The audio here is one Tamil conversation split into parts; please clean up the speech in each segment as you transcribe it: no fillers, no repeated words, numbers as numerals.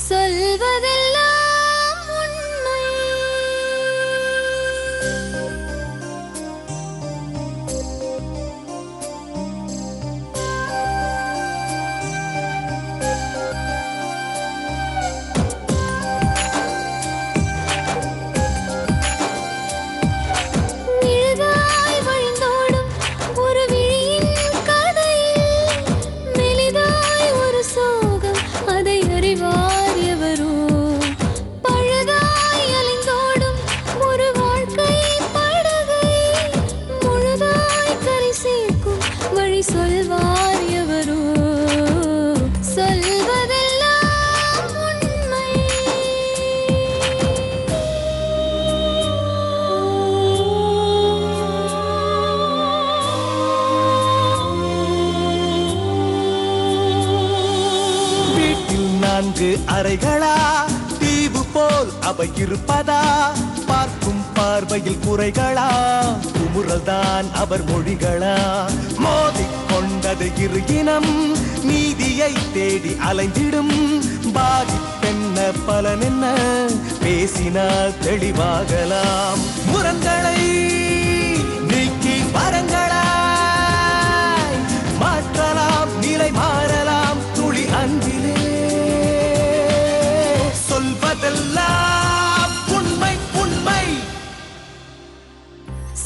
சொல்வதெல்லாம் உண்மை. நிழலாய் வழிந்தோடும் ஒரு விழியின் கதையில் மெலிதாய் ஒரு சோகம், அதை அறிவார் எவரோ. பழுதாய் அலைந்தோடும் ஒரு வாழ்க்கை படகை முழுதாய் கரை சேர்க்கும் வழி சொல்வார் எவரோ. சொல்வதெல்லாம் உண்மை. வீட்டில் 4 அறைகளா, தீவு போல் அவை இருப்பதா? பார்க்கும் பார்வையில் குறைகளா, குமுறல்தான் அவர் மொழிகளா? மோதிக்கொண்டது இரு இனம், நீதியை தேடி அலைந்திடும். பாதிப்பென்ன பலனென்ன, பேசினால் தெளிவாகலாம். முரண்களை நீக்கி வரங்களாய் மாற்றலாம், நிலை மாறலாம் துளி அன்பிலே. சொல்வதெல்லாம் உண்மை உண்மை.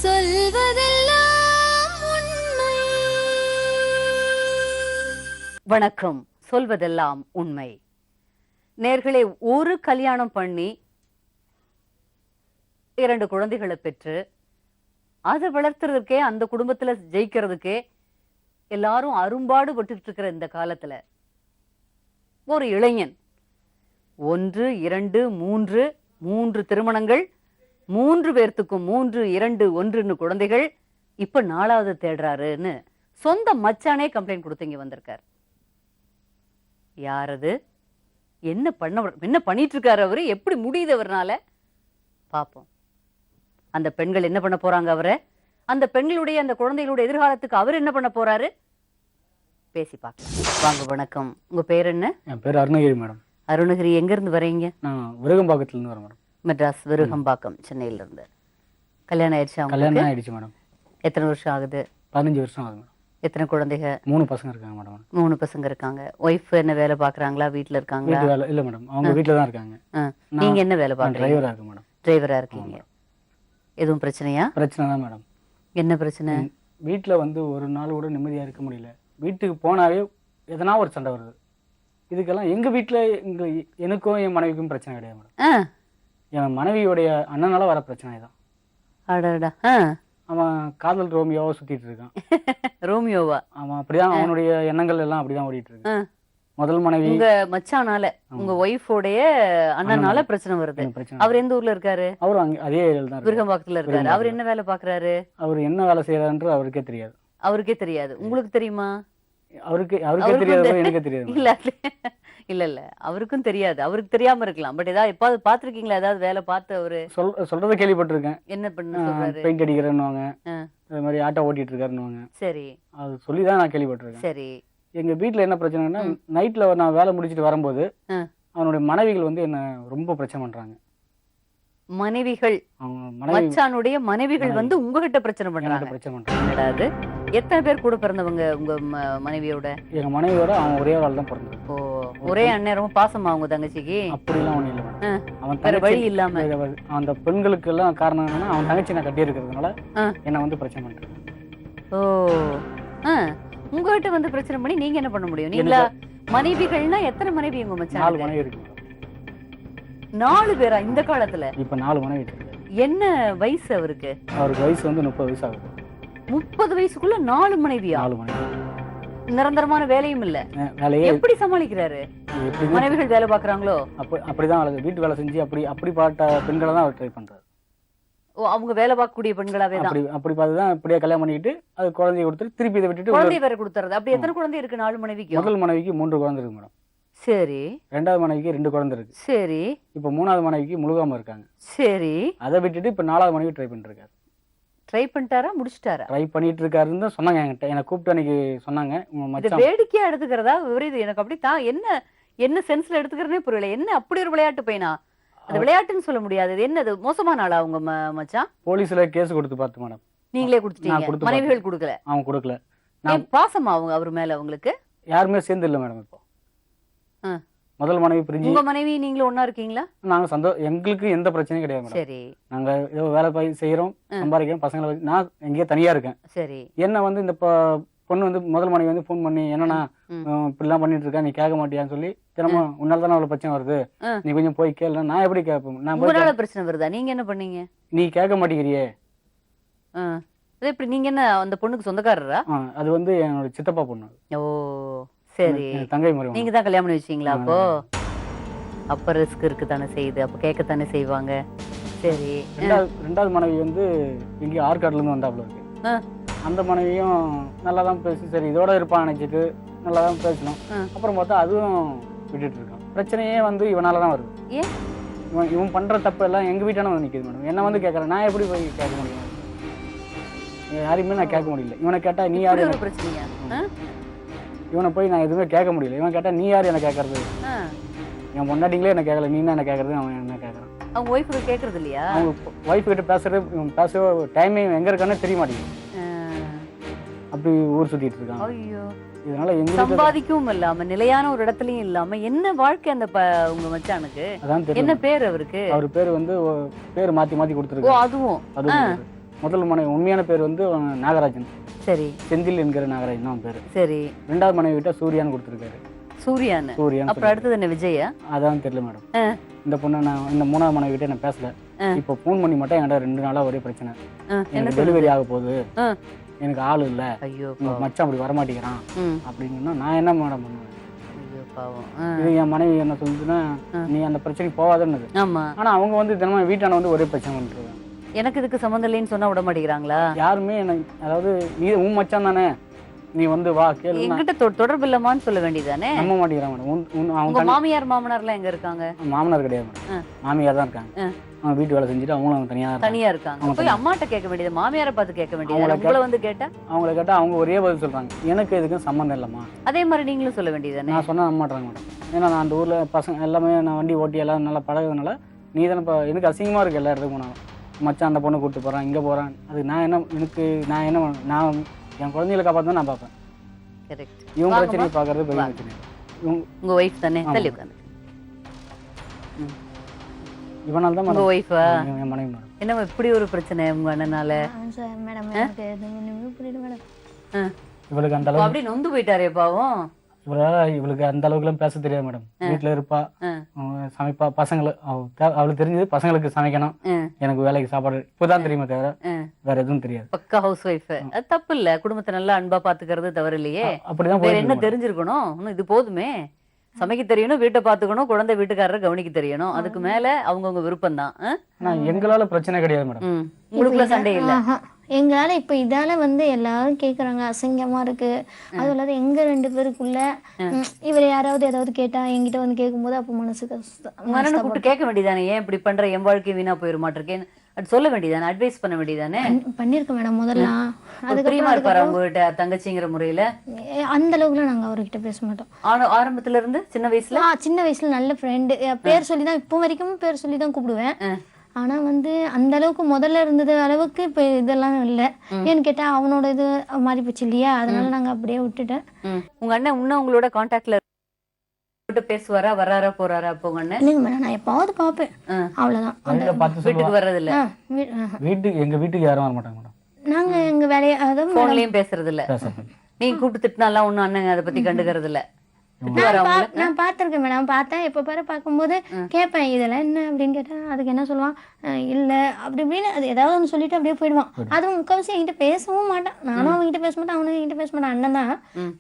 சொல்வதெல்லாம் உண்மை. வணக்கம். சொல்வதெல்லாம் உண்மை. நேர்களே, ஒரு கல்யாணம் பண்ணி 2 குழந்தைகளை பெற்று அதை வளர்த்துறதுக்கே, அந்த குடும்பத்துல ஜெயிக்கிறதுக்கே எல்லாரும் அரும்பாடுபட்டு இருக்கிற இந்த காலத்துல ஒரு இளைஞன் 1, 2, 3 திருமணங்கள், 3 பேர்த்துக்கும் 3, 2, 1 குழந்தைகள், இப்ப 4வது தேடுறாருன்னு சொந்த மச்சானே கம்ப்ளைண்ட் கொடுத்து இங்க வந்திருக்காரு. யாரது? என்ன பண்ணிட்டு இருக்காரு அவரு? எப்படி முடியுது அவர்னால? பாப்போம். அந்த பெண்கள் என்ன பண்ண போறாங்க அவரை? அந்த பெண்களுடைய, அந்த குழந்தைகளுடைய எதிர்காலத்துக்கு அவர் என்ன பண்ண போறாரு? பேசி பார்க்கலாம். வாங்க. வணக்கம். உங்க பேர் என்ன? என் பேர் அருணகிரி மேடம். அருணகிரி, எங்க இருந்து வரீங்க? நான் விருகம்பாக்கத்துல இருந்து வரேன் மேடம். மெட்ராஸ் விருகம்பாக்கம், சென்னையில இருந்து. கல்யாணம் ஆயிடுச்சா? கல்யாணம் ஆயிடுச்சு மேடம். எத்தனை வருஷம் ஆகுது? 15 வருஷம் ஆகுது மேடம். எத்தனை குழந்தைங்க? 3 பசங்க இருக்காங்க மேடம். 3 பசங்க இருக்காங்க. ஒய்ஃப் என்ன வேலை பாக்குறாங்களா? வீட்டுல இருக்காங்களா? வீட்டு வேலை இல்ல மேடம், அவங்க வீட்டுல தான் இருக்காங்க. நீங்க என்ன வேலை பாக்குறீங்க? டிரைவரா இருக்கு மேடம். டிரைவரா இருக்கீங்க. எதுவும் பிரச்சனையா? பிரச்சனை தான் மேடம். என்ன பிரச்சனை? வீட்டுல வந்து ஒரு நாள் கூட நிம்மதியா இருக்க முடியல. வீட்டுக்கு போனாவே எதனா ஒரு சண்டை வருது. இதுக்கெல்லாம் எங்க வீட்டுல எனக்கும் என் மனைவிக்கும் பிரச்சனை கிடையாது மேடம். என் மனைவியோடைய அண்ணனால வர பிரச்சனை தான். அடடா. அவன் காதல் ரோமியோவா சுத்திட்டு இருக்கான். ரோமியோவா? அவன் அப்படிதான், அவனுடைய எண்ணங்கள் எல்லாம் அப்படிதான் ஓடிட்டு இருக்கு. முதல் மனைவி உங்க மச்சானால, உங்க ஒய்ஃபோடைய அண்ணனால பிரச்சனை வருது. அவர் எந்த ஊர்ல இருக்காரு? அவரும் அதே ஏரியால தான், விருகம்பாக்கத்துல இருக்காரு. அவர் என்ன வேலை பாக்குறாரு? அவர் என்ன வேலை செய்யறாருன்றது அவருக்கே தெரியாது. அவருக்கே தெரியாது. உங்களுக்கு தெரியுமா? அவருக்கே தெரியாது, எனக்கு தெரியாது. இல்ல அவருக்கும் தெரியாது. அவருக்கு தெரியாம இருக்கலாம். பட் ஏதாவது எப்பாவது பாத்திருக்கீங்களா? ஏதாவது வேலை பார்த்து அவரு சொல்றதை கேள்விப்பட்டிருக்கேன். என்ன பண்ண சொல்றாரு? பெயிண்ட் அடிக்கிறேன்னுவாங்க, அது மாதிரி ஆட்டோ ஓட்டிட்டு இருக்காருன்னுவாங்க. சரி, அது சொல்லிதான் நான் கேள்விப்பட்டிருக்கேன். சரி. எங்க வீட்டுல என்ன பிரச்சனைன்னா, நைட்ல நான் வேலை முடிச்சிட்டு வரும்போது அவனுடைய மனைவிகள் வந்து என்ன ரொம்ப பிரச்சனை பண்றாங்க. மனைவிகள்? மச்சானுடைய மனைவிகள் வந்து உங்ககிட்ட பிரச்சனை பண்றாங்க. அது எத்தனை பேர் கூட பிறந்தவங்க உங்க மனைவியோட? எங்க மனைவியோட அவன் ஒரே ஆள் தான் பிறந்தது. ஓ, ஒரே அண்ணன். ரொம்ப பாசமா உங்க தங்கச்சிக்கு? அப்படிலாம் ஒண்ணும் இல்ல. அவன் வேற வழி இல்லாம அந்த பெண்களுக்கு எல்லாம் காரணம் என்னன்னா, அவன் தங்கச்சி நான் கட்டி இருக்கிறதுனால என்ன வந்து பிரச்சனை பண்றான். ஓ, உங்ககிட்ட வந்து பிரச்சனை பண்ணி நீங்க என்ன பண்ண முடியும்? நீங்களா மனைவிகள்னா எத்தனை மனைவி உங்க மச்சான்? 4 மனைவி இருக்கு. 4 பேரா இந்த காலத்துல? இப்ப 4 மனைவி இருக்கு. என்ன வயசு அவருக்கு? அவருக்கு வயசு வந்து 30 வயசு ஆகுது. 30 வயசுக்குள்ள 4 மனைவியா? 4 மனைவி. நிரந்தரமான வேலையும் இல்ல. எப்படி சமாளிக்கிறாரு? மனைவிகள் வேலை பாக்குறாங்களோ? அப்படிதான் வீட்டு வேலை செஞ்சு அப்படி பாட்ட பெண்களை தான் அவர் ட்ரை பண்றாரு. ஓ, அவங்க வேலை பார்க்கக்கூடிய பெண்களாவே தான். அப்படி பார்த்துதான் இப்படியே கல்யாணம் பண்ணிட்டு அது குழந்தைய கொடுத்துட்டு திருப்பி இதை விட்டுட்டு குழந்தை வேற கொடுத்துறது. அப்படி எத்தனை குழந்தை இருக்கு 4 மனைவிக்கு? முதல் மனைவிக்கு 3 குழந்தை இருக்கு மேடம். சரி. 2வது மனைவிக்கு 2 குழந்தை இருக்கு. சரி. இப்ப 3வது மனைவிக்கு முழுகாம இருக்காங்க. சரி. அதை விட்டுட்டு இப்ப 4வது மனைவி ட்ரை பண்ணிட்டு இருக்காரு. ட்ரை பண்ணிட்டாரா? முடிச்சிட்டாரா? ட்ரை பண்ணிட்டு இருக்காருன்னு தான் சொன்னாங்க என்கிட்ட. எனக்கு கூப்பிட்டு அன்னைக்கு சொன்னாங்க. வேடிக்கையா எடுத்துக்கிறதா விவரிது எனக்கு. அப்படி தான் என்ன என்ன சென்ஸ்ல எடுத்துக்கிறேனே புரியல. என்ன அப்படி ஒரு விளையாட்டு பையனா? அது விளையாட்டுன்னு சொல்ல முடியாது. இது என்னது, மோசமான ஆளா உங்க மச்சான்? போலீஸ்ல கேஸ் கொடுத்து பார்த்து மேடம். நீங்களே நான் கொடுத்துட்டீங்க, கொடுத்து மனைவிகள் கொடுக்கல? அவன் கொடுக்கல. ஏன் பாசமா அவங்க அவர் மேல உங்களுக்கு? யாருமே சேர்ந்து இல்லை மேடம். இப்போ ஆ. முதல் மனைவி பிரிஞ்சு உங்க மனைவி நீங்களும் ஒண்ணா இருக்கீங்களா? நாங்க எங்களுக்கு எந்த பிரச்சனையும் கிடையாது மேடம். சரி நாங்க ஏதோ வேலை செய்யறோம், சம்பாதிக்கிறோம், பசங்களை நான் எங்கேயே தனியா இருக்கேன். சரி. என்ன வந்து இந்த பொண்ணு வந்து முதல் மனைவி வந்து ஃபோன் பண்ணி என்னன்னா இப்படிலாம் பண்ணிட்டு இருக்கா, நீ கேட்க மாட்டியான்னு சொல்லி தினமும் உன்னால தானே அவ்வளவு பிரச்சனை வருது, நீ கொஞ்சம் போய் கேளு. நான் எப்படி கேட்பேன்? நான் உங்களால பிரச்சனை வருதா? நீங்க என்ன பண்ணீங்க? நீ கேட்க மாட்டேங்கிறியே. அது எப்படி? நீங்க என்ன அந்த பொண்ணுக்கு சொந்தக்காரரா? அது வந்து என்னோட சித்தப்பா பொண்ணு. ஓ சரி. தங்கை முறை. நீங்க தான் கல்யாணம் பண்ணி வச்சீங்களா? அப்ப ரிஸ்க் இருக்கு தானே செய்யுது, அப்ப கேட்கத்தானே செய்வாங்க. சரி. ரெண்டாவது மனைவி வந்து இங்கே ஆற்காடுல இருந்து வந்தாப்புல இருக்கு. அந்த மனைவியும் நல்லா தான் பேசி சரி இதோட இருப்பான் நினைச்சிட்டு நல்லா தான் பேசணும். அப்புறம் பார்த்தா அதுவும் விட்டுட்டு இருக்கான். பிரச்சனையே வந்து இவனால தான் வருது. ஏன்? இவன் பண்ற தப்பு எல்லாம் எங்க வீட்டான வந்து நிக்குது மேடம். என்ன வந்து கேட்கறேன், நான் எப்படி போய் கேட்க முடியும்? யாரையுமே நான் கேட்க முடியல. இவனை கேட்டா நீ யாரு? பிரச்சனையா? இவனை போய் நான் எதுவுமே கேட்க முடியல. இவன் கேட்டா நீ யாரு என்ன கேட்கறது? என் பொண்டாட்டிங்களே என்ன கேட்கல, நீ என்ன கேட்கறது? அவன் என்ன கேட்கறான்? அவங்க ஒய்ஃபு கேட்கறது இல்லையா? அவங்க ஒய்ஃப் கிட்ட பேச டைமிங் எங்க இருக்கான்னு தெரிய மாட்டேங்குது. அப்படி ஊர் சுத்திட்டு இருக்கான். ஐயோ. இதனால எங்க சம்பாதிக்கவும் இல்லாம நிலையான ஒரு இடத்துலயும் இல்லாம என்ன வாழ்க்கை அந்த உங்க மச்சானுக்கு? என்ன பேர் அவருக்கு? அவர் பேர் வந்து பேர் மாத்தி மாத்தி கொடுத்துருக்கு. அதுவும் முதல் மனைவி உண்மையான பேர் வந்து நாகராஜன். சரி. செந்தில் என்கிற நாகராஜன் தான் பேரு. சரி. ரெண்டாவது மனைவி கிட்ட சூர்யான்னு கொடுத்துருக்காரு. சூர்யான். அப்புறம் அடுத்தது என்ன, விஜயா? அதான் தெரியல மேடம். இந்த பொண்ணு நான் இந்த மூணாவது மனைவி கிட்ட நான் பேசல. இப்போ போன் பண்ணி மட்டும் என்கிட்ட 2 நாளா ஒரே பிரச்சனை. எனக்கு டெலிவரி ஆக போகுது, எனக்கு ஆள் இல்ல, உங்க மச்சான் அப்படி வரமாட்டேங்கிறான் அப்படின்னு. நான் என்ன மேடம் பண்ணுவேன்? இது என் மனைவி என்ன சொல்லுதுன்னா, நீ அந்த பிரச்சனைக்கு போவாதன்னு. ஆனா அவங்க வந்து தினமும் வீட்டான வந்து ஒரே பிரச்சனை பண்ணிட்டு. எனக்கு இதுக்கு சம்மந்தம் இல்லைன்னு சொன்னா விட மாட்டேங்கிறாங்களா யாருமே? எனக்கு அதாவது நீ உன் மச்சான் தானே, நீ வந்து வா கேளு. என்கிட்ட தொடர்பு இல்லமான்னு சொல்ல வேண்டியதானே. நம்ப மாட்டேங்கிறான் மேடம். அவங்க மாமியார் மாமனார்லாம் எங்க இருக்காங்க? மாமனார் கிடையாது மேடம், மாமியார் தான் இருக்காங்க. அவங்க வீட்டு வேலை செஞ்சுட்டு அவங்களும் தனியா இருக்காங்க. போய் அம்மாட்ட கேட்க வேண்டியது, மாமியாரை பார்த்து கேட்க வேண்டியது. அவங்கள வந்து கேட்டா அவங்க ஒரே பதில் சொல்றாங்க, எனக்கு எதுக்கும் சம்மந்தம் இல்லம்மா. அதே மாதிரி நீங்களும் சொல்ல வேண்டியதானே. நான் சொன்னா நம்ப மாட்டாங்க மேடம். ஏன்னா நான் அந்த ஊர்ல பசங்க எல்லாமே நான் வண்டி ஓட்டி எல்லாம் நல்லா பழகுறதுனால நீ தானே எனக்கு அசிங்கமா இருக்கு எல்லா இடத்துக்கும் போனாலும். மச்சான் அந்த பொண்ணை கூப்பிட்டு போறான், இங்க போறான். அது நான் என் குழந்தைகளை காப்பாற்ற நான் பார்ப்பேன். இவங்க பிரச்சனையை பாக்குறது பெரிய பிரச்சனை. உங்க ஒய்ஃப் தானே? தள்ளி உட்காந்து. இவனால தான் உங்க ஒய்ஃபா? என் மனைவி மேடம். என்ன இப்படி ஒரு பிரச்சனை உங்க அண்ணனால? மேடம் எனக்கு எதுவும் புரியல மேடம். இவளுக்கு அந்த அளவுக்கு அப்படி நொந்து போயிட்டாரே பாவம். இவளுக்கு அந்த அளவுக்கு எல்லாம் பேச தெரியாது மேடம். வீட்டுல இருப்பா, சமைப்பா, அவளுக்கு தெரிஞ்சது பசங்களுக்கு சமைக்கணும், எனக்கு வேலைக்கு சாப்பாடு இப்பதான் தெரியுமா தவிர வேற எதுவும் தெரியாது. பக்கா ஹவுஸ் ஒய்ஃப். அது தப்பு இல்ல, குடும்பத்தை நல்லா அன்பா பாத்துக்கிறது தவறு இல்லையே. அப்படிதான் வேற என்ன தெரிஞ்சிருக்கணும்? இது போதுமே. சமைக்க தெரியணும், வீட்டை பாத்துக்கணும், குழந்தை வீட்டுக்காரரை கவனிக்க தெரியணும். அதுக்கு மேல அவங்கவுங்க விருப்பம் தான். எங்களால பிரச்சனை கிடையாது மேடம். உங்களுக்குள்ள சண்டை இல்ல. எங்களால இப்ப இதால வந்து எல்லாரும் கேக்குறாங்க, அசிங்கமா இருக்கு. அது இல்லாத எங்க 2 பேருக்குள்ள இவர் யாராவது ஏதாவது கேட்டா என்கிட்ட வந்து கேட்கும்போது அப்ப மனசுக்கு கூப்பிட்டு கேட்க வேண்டியதானே, ஏன் இப்படி பண்ற, என் வாழ்க்கை வீணா போயிட மாட்டிருக்கேன் அது சொல்ல வேண்டியதானே, அட்வைஸ் பண்ண வேண்டியதானே. பண்ணிருக்க மேடம் முதல்ல. பிரியமா இருப்பாரு உங்ககிட்ட தங்கச்சிங்கிற முறையில? அந்த அளவுக்குலாம் நாங்க அவர்கிட்ட பேச மாட்டோம். ஆரம்பத்துல இருந்து சின்ன வயசுல நல்ல ஃப்ரெண்டு. பேர் சொல்லிதான் இப்போ வரைக்கும் பேர் சொல்லிதான் கூப்பிடுவேன். ஆனா வந்து அந்த அளவுக்கு முதல்ல இருந்தது அளவுக்கு இப்ப இதெல்லாம் இல்ல. ஏன்னு கேட்டா அவனோட இது மாறி போச்சு இல்லையா, அதனால நாங்க அப்படியே விட்டுட்டேன். உங்க அண்ணன் இன்னும் உங்களோட கான்டாக்ட்ல பேசுவாரா, வராரா, போறாரா? அப்போ உங்க அண்ணன்? இல்லைங்க மேடம், நான் எப்பாவது பாப்பேன், அவ்வளவுதான். வீட்டுக்கு வர்றது இல்ல. எங்க வீட்டுக்கு யாரும் வர மாட்டாங்க மேடம். நாங்க எங்க வேலையை அதாவது போன்லயும் பேசுறது இல்ல. நீங்க கூப்பிட்டு திட்டினாலாம் ஒண்ணும் அண்ணன் அதை பத்தி கண்டுக்கிறது இல்ல. நான் பாத்திருக்கேன் மேடம். பார்த்தேன், எப்ப பாரு பார்க்கும்போது கேட்பேன், இதெல்லாம் என்ன அப்படின்னு கேட்டா அதுக்கு என்ன சொல்லுவான், இல்ல அப்படி இப்படின்னு அது ஏதாவது ஒன்று சொல்லிட்டு அப்படியே போயிடுவான். அதுவும் முக்கால்வாசி என்கிட்ட பேசவும் மாட்டான். நானும் அவங்ககிட்ட பேச மாட்டேன், அவனும் என்கிட்ட பேச மாட்டான். அண்ணன் தான்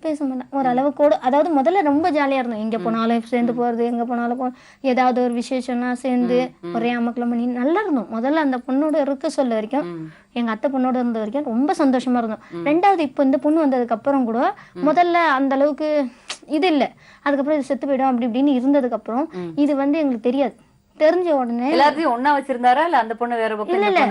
பேச மாட்டான். ஒரு அளவு கூட. அதாவது முதல்ல ரொம்ப ஜாலியா இருந்தோம், எங்க போனாலும் சேர்ந்து போறது, எங்க போனாலும் ஏதாவது ஒரு விசேஷம்னா சேர்ந்து ஒரே அமக்கலம் பண்ணி நல்லா இருந்தோம். முதல்ல அந்த பொண்ணோட இருக்க சொல்ல வரைக்கும், எங்க அத்தை பொண்ணோட இருந்த வரைக்கும் ரொம்ப சந்தோஷமா இருந்தோம். 2வது இப்போ இந்த பொண்ணு வந்ததுக்கு அப்புறம் கூட முதல்ல அந்த அளவுக்கு இது இல்லை. அதுக்கப்புறம் இது செத்து போயிடும் அப்படி இப்படின்னு இருந்ததுக்கு அப்புறம் இது வந்து எங்களுக்கு தெரியாது. தெரிஞ்ச உடனே எல்லாத்தையும் ஒண்ணா வச்சிருந்தாரா இல்ல அந்த பொண்ணு வேற பக்கம்? இல்ல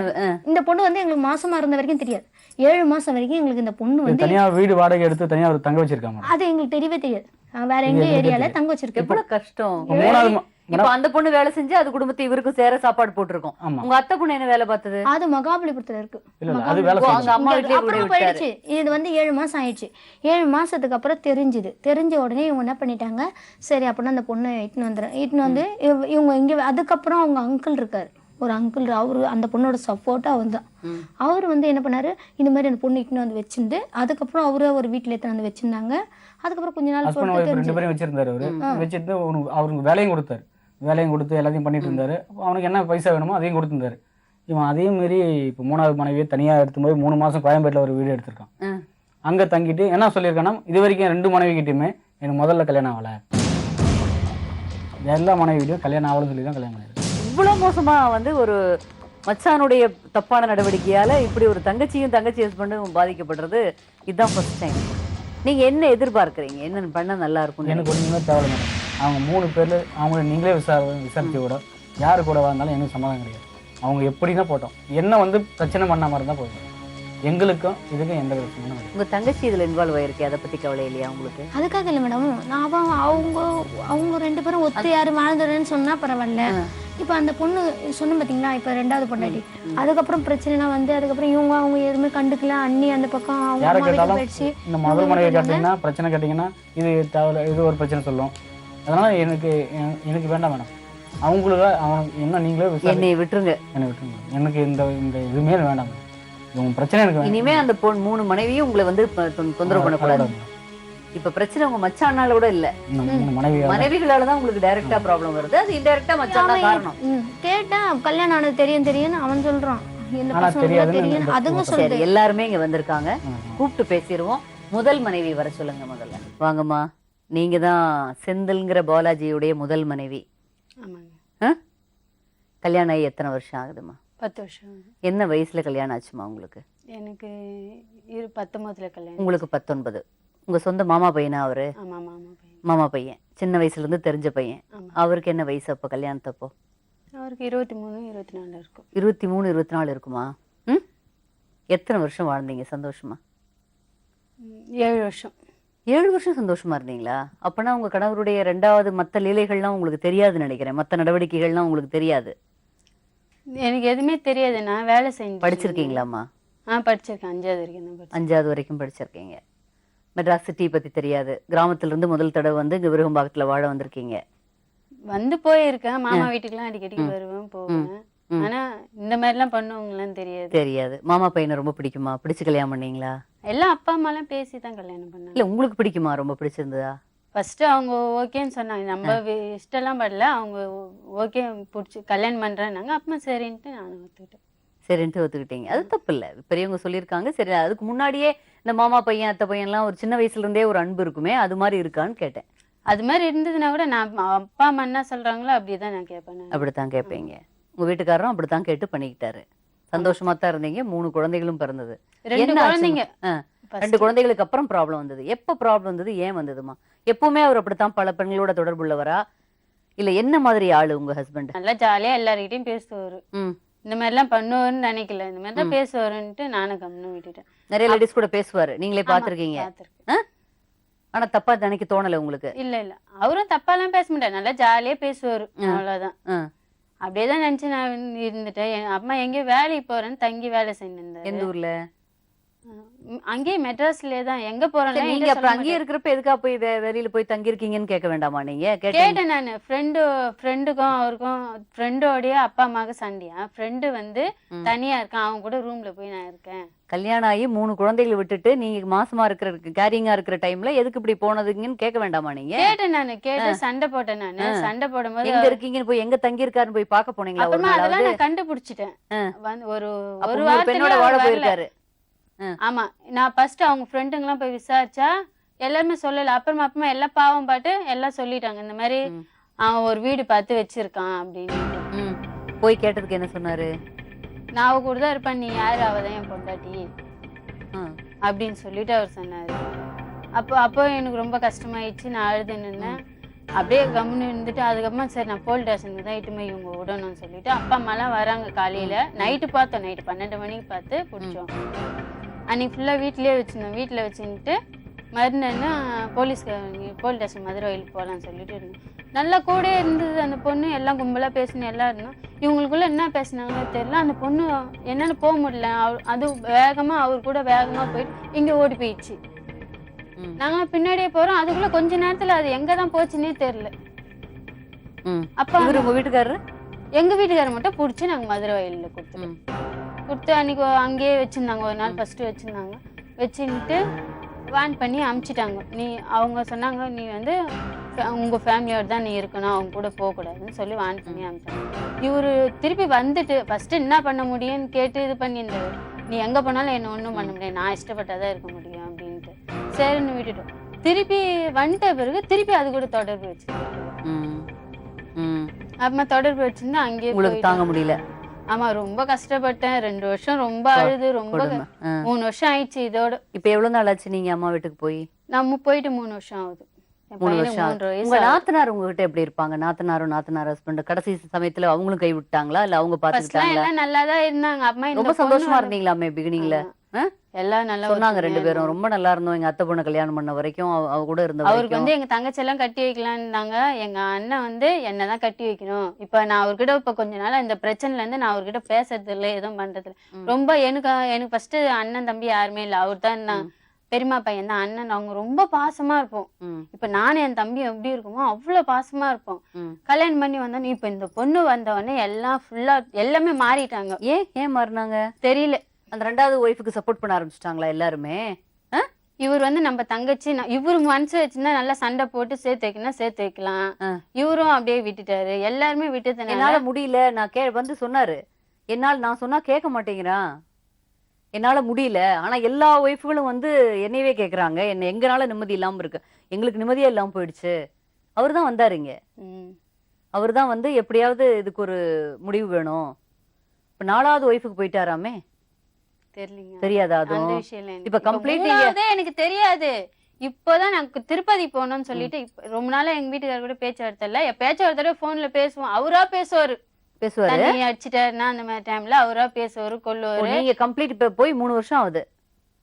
இந்த பொண்ணு வந்து எங்களுக்கு மாசமா இருந்த வரைக்கும் தெரியாது. 7 மாசம் வரைக்கும் எங்களுக்கு இந்த பொண்ணு வந்து தனியா வீடு வாடகை எடுத்து தனியா ஒரு தங்க வச்சிருக்காங்க அது எங்களுக்கு தெரியவே தெரியாது. வேற எங்க ஏரியால தங்க வச்சிருக்கேன். எவ்வளவு கஷ்டம். மூணாவது இப்ப அந்த பொண்ணு வேலை செஞ்சு அது குடும்பத்தை இவருக்கும் சேர சாப்பாடு போட்டிருக்கோம். ஆமா. உங்க அத்தை பொண்ணு என்ன வேலை பார்த்தது? அது மகாபலிபுரத்துல இருக்கு. இல்ல அது வேலை ஓ, அங்க அம்மா வீட்லயே அப்புறம் விட போயிடுச்சு. இது வந்து 7 மாசம் ஆயிடுச்சு. 7 மாசத்துக்கு அப்புறம் தெரிஞ்ச உடனே இவங்க என்ன பண்ணிட்டாங்க, சரி அப்படின்னா அந்த பொண்ணை இட்டுன்னு வந்து இவங்க இங்க அதுக்கப்புறம் அவங்க அங்கிள் இருக்காரு, ஒரு அங்கிள், அவரு அந்த பொண்ணோட சப்போர்ட்டா அவர் தான். அவர் வந்து என்ன பண்ணாரு, இந்த மாதிரி அந்த பொண்ணு இட்டுன்னு வந்து வச்சிருந்து அதுக்கப்புறம் அவரு ஒரு வீட்டுல எடுத்து வந்து வச்சிருந்தாங்க. அதுக்கப்புறம் கொஞ்ச நாள் ஹஸ்பண்ட் ஒய்ஃப் 2 பேரும் வச்சிருந்தாரு. அவரு வச்சிட்டு அவருக்கு வேலையும் கொடுத்தாரு. வேலையும் கொடுத்து எல்லாத்தையும் பண்ணிட்டு இருந்தாரு. அவனுக்கு என்ன பைசா வேணுமோ அதையும் கொடுத்துருந்தாரு. இவன் அதையும் மீறி இப்போ 3வது மனைவியை தனியா எடுத்து போய் 3 மாசம் கோயம்பேட்டில் ஒரு வீடு எடுத்திருக்கான். அங்க தங்கிட்டு என்ன சொல்லியிருக்கான்னா, இது வரைக்கும் 2 மனைவி கிட்டயுமே எனக்கு முதல்ல கல்யாணம் ஆகலை, எல்லா மனைவியும் கல்யாணம் ஆகலன்னு சொல்லி தான் கல்யாணம் பண்ணிருக்கு. இவ்வளவு மோசமா வந்து ஒரு மச்சானுடைய தப்பான நடவடிக்கையால இப்படி ஒரு தங்கச்சி ஹஸ்பண்டும் பாதிக்கப்படுறது இதுதான் ஃபர்ஸ்ட் டைம். நீங்க என்ன எதிர்பார்க்கறீங்க, என்ன பண்ண நல்லா இருக்கும்? எனக்கு ஒன்றுமே தேவை மேடம். அவங்க 3 பேர்ல அவங்கள நீங்களே விசாரிச்சு கூட யாரு கூட வாழ்ந்தாலும் எனக்கு சமாதானம் கிடையாது. அவங்க எப்படின்னா போட்டோம், என்ன வந்து பிரச்சனை பண்ணாம இருந்தா போதும். எங்களுக்கும் இதுக்கும் எந்த பிரச்சனையும் கிடையாது. உங்க தங்கச்சி இதுல இன்வால்வ் ஆயிருக்கு, அதை பத்தி கவலை இல்லையா உங்களுக்கு? அதுக்காக இல்லை மேடம், நான் அவங்க 2 பேரும் ஒத்து யாரும் வாழ்ந்துடுறேன்னு சொன்னா பரவாயில்ல. இப்போ அந்த பொண்ணு சொன்ன பார்த்தீங்களா, இப்போ 2வது பொண்டாட்டி, அதுக்கப்புறம் பிரச்சனைலாம் வந்து அதுக்கப்புறம் அவங்க எதுவுமே கண்டுக்கல. அண்ணி அந்த பக்கம் அவங்க யாரை அம்மா வீட்டுக்கு கேட்டாலும் போயிடுச்சு. இந்த முதல் மனைவி கேட்டீங்கன்னா பிரச்சனை கேட்டீங்கன்னா இது தேவை, இது ஒரு பிரச்சனை சொல்லும். அதனால எனக்கு வேண்டாம் மேடம். அவங்களுக்கு என்ன நீங்களே என்னை விட்டுருங்க, என்னை விட்டுருங்க. எனக்கு இந்த இதுவுமே வேண்டாம் மேடம். உங்க பிரச்சனை எனக்கு இனிமே அந்த 3 மனைவியும் உங்களை வந்து தொந்தரவு பண்ணக்கூடாது. இப்ப பிரச்சனை உங்க மச்சானால கூட இல்ல, மனைவிகளால தான் உங்களுக்கு டைரக்டா ப்ராப்ளம் வருது. அது இன்டைரக்டா மச்சான் தான் காரணம். கேட்டா கல்யாணம் ஆனது தெரியும் அவன் சொல்றான், இந்த பசங்க தெரியும் அதுங்க சரி, சொல்லுது. எல்லாருமே இங்க வந்திருக்காங்க, கூப்பிட்டு பேசிடுவோம். முதல் மனைவி வர சொல்லுங்க. முதல்ல வாங்கம்மா, நீங்க தான் செந்தில்ங்கிற பாலாஜியுடைய முதல் மனைவி. கல்யாணம் ஆகி எத்தனை வருஷம் ஆகுதுமா? 10 வருஷம். என்ன வயசுல கல்யாணம் ஆச்சுமா உங்களுக்கு? எனக்கு 19ல கல்யாணம். உங்களுக்கு 19. உங்க சொந்த மாமா பையனா அவரு? ஆமா, மாமா பையன். மாமா பையன், சின்ன வயசுல இருந்து தெரிஞ்ச பையன். ஆமா. அவருக்கு என்ன வயசு அப்ப கல்யாணத்தப்போ? அவருக்கு 23, 24 இருக்கும். 23, 24 இருக்குமா? எத்தனை வருஷம் வாழ்ந்தீங்க சந்தோஷமா? 7 வருஷம். 7 வருஷம் சந்தோஷமா இருந்தீங்களா? அப்பனா உங்க கணவருடைய 2வது மத்த லீலைகள்லாம் உங்களுக்கு தெரியாதுன்னு நினைக்கிறேன், மத்த நடவடிக்கைகள்லாம் உங்களுக்கு தெரியாது. எனக்கு எதுவுமே தெரியாது, நான் வேலை செஞ்சு. படிச்சிருக்கீங்களாம்மா? படிச்சிருக்கேன். 5வது வரைக்கும் தான் படிச்சேன். 5வது வரைக்கும் படிச்சிருக்கீங்க. மெட்ராஸ் சிட்டி பத்தி தெரியாது. கிராமத்துல இருந்து முதல் தடவை வந்து இங்க விருகம்பாக்கத்துல வாழ வந்திருக்கீங்க. வந்து போயிருக்கேன், மாமா வீட்டுக்குலாம் அடிக்கடி வருவேன் போவேன். ஆனா இந்த மாதிரிலாம் பண்ணுவாங்களான்னு தெரியாது. மாமா பையனை ரொம்ப பிடிக்குமா? பிடிச்சு கல்யாணம் பண்ணீங்களா? எல்லாம் அப்பா அம்மாலாம் பேசி தான் கல்யாணம் பண்ணாங்க. இல்ல உங்களுக்கு பிடிக்குமா? ரொம்ப பிடிச்சிருந்ததா? ஃபர்ஸ்ட் அவங்க ஓகேன்னு சொன்னாங்க, நம்ம இஷ்டம்லாம் படல, அவங்க ஓகே பிடிச்சி கல்யாணம் பண்றேன்னாங்க. அப்பமா சரின்ட்டு நானும் ஒத்துக்கிட்டேன். சரின்ட்டு ஒத்துக்கிட்டீங்க, அது தப்பு இல்ல. பெரியவங்க சொல்லியிருக்காங்க. சரி, அதுக்கு முன்னாடியே இந்த மாமா பையன் அத்தை பையன்லாம் ஒரு சின்ன வயசுல இருந்தே ஒரு அன்பு இருக்குமே, அது மாதிரி இருக்கான்னு கேட்டேன். அது மாதிரி இருந்ததுன்னா கூட நான் அப்பா அம்மா என்ன சொல்றாங்களோ அப்படிதான் நான் கேட்பேன். அப்படித்தான் கேட்பீங்க. உங்க வீட்டுக்காரரும் அப்படித்தான் கேட்டு பண்ணிக்கிட்டாரு. சந்தோஷமா தான் இருந்தீங்க. 3 குழந்தைகளும் பிறந்தது. 2 குழந்தைங்க. 2 குழந்தைகளுக்கு அப்புறம் ப்ராப்ளம் வந்தது. எப்ப ப்ராப்ளம் வந்தது, ஏன் வந்ததுமா? எப்பவுமே அவர் அப்படித்தான் பல பெண்களோட தொடர்புள்ளவரா, இல்ல என்ன மாதிரி ஆளு உங்க ஹஸ்பண்ட்? நல்லா ஜாலியா எல்லார்கிட்டயும் பேசுவாரு. இந்த மாதிரி எல்லாம் பண்ணுவாருன்னு நினைக்கல, இந்த மாதிரி தான் பேசுவாருன்ட்டு நானும் கம்முன்னு விட்டுட்டேன். நிறைய லேடிஸ் கூட பேசுவாரு, நீங்களே பாத்துருக்கீங்க. ஆனா தப்பா நினைக்க தோணல உங்களுக்கு? இல்ல இல்ல, அவரும் தப்பா எல்லாம் பேச மாட்டாரு, நல்லா ஜாலியா பேசுவாரு, அவ்வளவுதான். அப்படியேதான் நினைச்சு நான் இருந்துட்டேன். என் அம்மா எங்கேயோ வேலைக்கு போறேன்னு தங்கி வேலை செஞ்சிருந்தேன். எந்த ஊர்ல? அங்கேயே மெட்ராஸ்லயே தான். எங்க போறேன் நீங்க அப்புறம் அங்கேயே இருக்கிறப்ப எதுக்கா போய் வெளியில போய் தங்கி இருக்கீங்கன்னு கேட்க வேண்டாமா? நீங்க கேட்டேன் நானு. ஃப்ரெண்டுக்கும் அவருக்கும் ஃப்ரெண்டோடைய அப்பா அம்மாவுக்கு சண்டையா, ஃப்ரெண்டு வந்து தனியா இருக்கான், அவங்க கூட ரூம்ல போய் நான் இருக்கேன். கல்யாணம் ஆகி 3 குழந்தைகளை விட்டுட்டு நீங்க மாசமா இருக்கிற கேரிங்கா இருக்கிற டைம்ல எதுக்கு இப்படி போனதுங்கன்னு கேட்க வேண்டாமா? நீங்க கேட்டேன் நானு. கேட்டு சண்டை போட்டேன் நானு. சண்டை போடும்போது எங்க இருக்கீங்கன்னு போய் எங்க தங்கி இருக்காருன்னு போய் பாக்க போனீங்களா? அப்புறமா அதெல்லாம் நான் கண்டுபிடிச்சிட்டேன். ஒரு பெண்ணோட வாழ போயிருக்காரு. ஆமா, நான் ஃபர்ஸ்ட் அவங்க ஃப்ரெண்டுங்கெல்லாம் போய் விசாரிச்சா எல்லாருமே சொல்லல. அப்புறமா எல்லாம் பாவம் பாட்டு எல்லாம் சொல்லிட்டாங்க, இந்த மாதிரி அவன் ஒரு வீடு பார்த்து வச்சிருக்கான் அப்படின்னு. போய் கேட்டதுக்கு என்ன சொன்னாரு? நான் அவ கூட தான் இருப்பேன், நீ யாரு, அவதான் என் பொண்டாட்டி அப்படின்னு சொல்லிட்டு அவர் சொன்னாரு. அப்போ எனக்கு ரொம்ப கஷ்டமாயிடுச்சு. நான் அழுது நின்னேன், அப்படியே கம்முன்னு இருந்துட்டு அதுக்கப்புறமா சரி நான் போலீஸ் ஸ்டேஷனுக்கு தான் இட்டுமே இவங்க விடணும்னு சொல்லிட்டு அப்பா அம்மாலாம் வராங்க. காலையில நைட்டு பார்த்தோம், நைட்டு 12 மணிக்கு பார்த்து பிடிச்சோம். அன்னைக்கு ஃபுல்லாக வீட்டிலே வச்சுருந்தோம். வீட்டில் வச்சுக்கிட்டு மறுநாள்னா போலீஸ் ஸ்டேஷன் மதுரை வயலுக்கு போகலான்னு சொல்லிட்டு இருந்தோம். நல்லா கூட இருந்தது அந்த பொண்ணு. எல்லாம் கும்பலாக பேசினோம், எல்லாம் இருந்தோம். இவங்களுக்குள்ள என்ன பேசினாங்களோ தெரியல. அந்த பொண்ணு என்னென்னு போக முடியல. அது வேகமாக அவர் கூட வேகமாக போயிட்டு இங்கே ஓடி போயிடுச்சு. நாங்கள் பின்னாடியே போகிறோம். அதுக்குள்ளே கொஞ்ச நேரத்தில் அது எங்கே தான் போச்சுன்னே தெரில. அப்போ உங்க வீட்டுக்காரரு எங்கள் வீட்டுக்காரர் மட்டும் பிடிச்சி நாங்கள் மதுரை வயலில் கொடுத்து அன்றைக்கி அங்கேயே வச்சுருந்தாங்க. ஒரு நாள் ஃபஸ்ட்டு வச்சுருந்தாங்க. வச்சுக்கிட்டு வான் பண்ணி அமுச்சிட்டாங்க. அவங்க சொன்னாங்க நீ வந்து உங்கள் ஃபேமிலியோட தான் நீ இருக்கணும், அவங்க கூட போகக்கூடாதுன்னு சொல்லி வான் பண்ணி அமுச்சிட்டாங்க. இவர் திருப்பி வந்துட்டு ஃபஸ்ட்டு என்ன பண்ண முடியும்னு கேட்டு இது பண்ணியிருந்தாரு. நீ எங்கே போனாலும் என்ன ஒன்றும் பண்ண முடியாது, நான் இஷ்டப்பட்டாதான் இருக்க முடியும் அப்படின்ட்டு சரின்னு விட்டுட்டோம். திருப்பி வந்துட்ட பிறகு திருப்பி அது கூட தொடர்பு வச்சு அப்புறமா தொடர்பு வச்சுருந்தா அங்கேயே உங்களுக்கு தாங்க முடியல. ஆமா ரொம்ப கஷ்டப்பட்டேன். 2 வருஷம் ரொம்ப அழுது, ரொம்ப 3 வருஷம் ஆயிடுச்சு இதோட. இப்ப எவ்வளவு நாள் ஆச்சு நீங்க அம்மா வீட்டுக்கு போய்? நம்ம போயிட்டு 3 வருஷம் ஆகுது. 3 வருஷம். உங்க நாத்தனார் உங்ககிட்ட எப்படி இருப்பாங்க? நாத்தனார் ஹஸ்பண்ட் கடைசி சமயத்துல அவங்களும் கை விட்டாங்களா இல்ல அவங்க பாத்துக்கிட்டாங்களா? எல்லாம் நல்லாதான் இருந்தாங்க. அம்மா ரொம்ப சந்தோஷமா இருந்தீங்களாமே பிகினிங்ல? எல்லாம் நல்லா சொன்னாங்க 2 பேரும் ரொம்ப நல்லா இருந்தோம், எங்க அத்தை பொண்ணு கல்யாணம் பண்ண வரைக்கும் அவ கூட இருந்த அவருக்கு வந்து எங்க தங்கச்சி எல்லாம் கட்டி வைக்கலாம்னாங்க. எங்க அண்ணன் வந்து என்னதான் கட்டி வைக்கணும். இப்ப நான் அவர்கிட்ட இப்ப கொஞ்ச நாள் இந்த பிரச்சனைல இருந்து நான் அவர்கிட்ட பேசுறது இல்லை, எதுவும் பண்றது இல்லை. ரொம்ப எனக்கு ஃபர்ஸ்ட் அண்ணன் தம்பி யாருமே இல்லை. அவர் தான் நான் பெரியமா பையன் தான் அண்ணன். அவங்க ரொம்ப பாசமா இருப்போம். இப்ப நானும் என் தம்பி எப்படி இருக்குமோ அவ்வளவு பாசமா இருப்போம். கல்யாணம் பண்ணி வந்தோம். இப்ப இந்த பொண்ணு வந்தவொடனே எல்லாம் ஃபுல்லா எல்லாமே மாறிட்டாங்க. ஏன் மாறினாங்க தெரியல. அந்த 2வது ஒய்ஃபுக்கு சப்போர்ட் பண்ண ஆரம்பிச்சிட்டாங்களா எல்லாருமே? இவர் வந்து நம்ம தங்கச்சி இவரு மனசு வச்சிருந்தா நல்லா சண்டை போட்டு சேர்த்து வைக்கணும், சேர்த்து வைக்கலாம். இவரும் அப்படியே விட்டுட்டாரு. எல்லாருமே விட்டு என்னால முடியல. நான் வந்து சொன்னாரு, நான் சொன்னா கேட்க மாட்டேங்கிறான், என்னால முடியல. ஆனா எல்லா ஒய்ஃபுகளும் வந்து என்னையவே கேக்குறாங்க, என்ன எங்கனால நிம்மதி இல்லாம இருக்கு, எங்களுக்கு நிம்மதியா இல்லாம போயிடுச்சு. அவர் தான் வந்தாருங்க. அவர் தான் வந்து எப்படியாவது இதுக்கு ஒரு முடிவு வேணும். இப்ப 4வது ஒய்ஃபுக்கு போயிட்டாராமே. தெரியாதா? இப்ப கம்ப்ளீட்டா எனக்கு தெரியாது. இப்போதான் எனக்கு திருப்பதி போகணும்னு சொல்லிட்டு ரொம்ப நாளா எங்க வீட்டுக்காரர் கூட பேச்சுவார்த்தை இல்ல. பேச்சுவார்த்தை போன்ல பேசுவோம். அவரா பேசுவாரு. நீ அடிச்சிட்டாருன்னா அந்த மாதிரி டைம்ல அவரா பேசுவாரு, கொல்லுவாரு. நீங்க கம்ப்ளீட் இப்ப போய் 3 வருஷம் ஆகுது.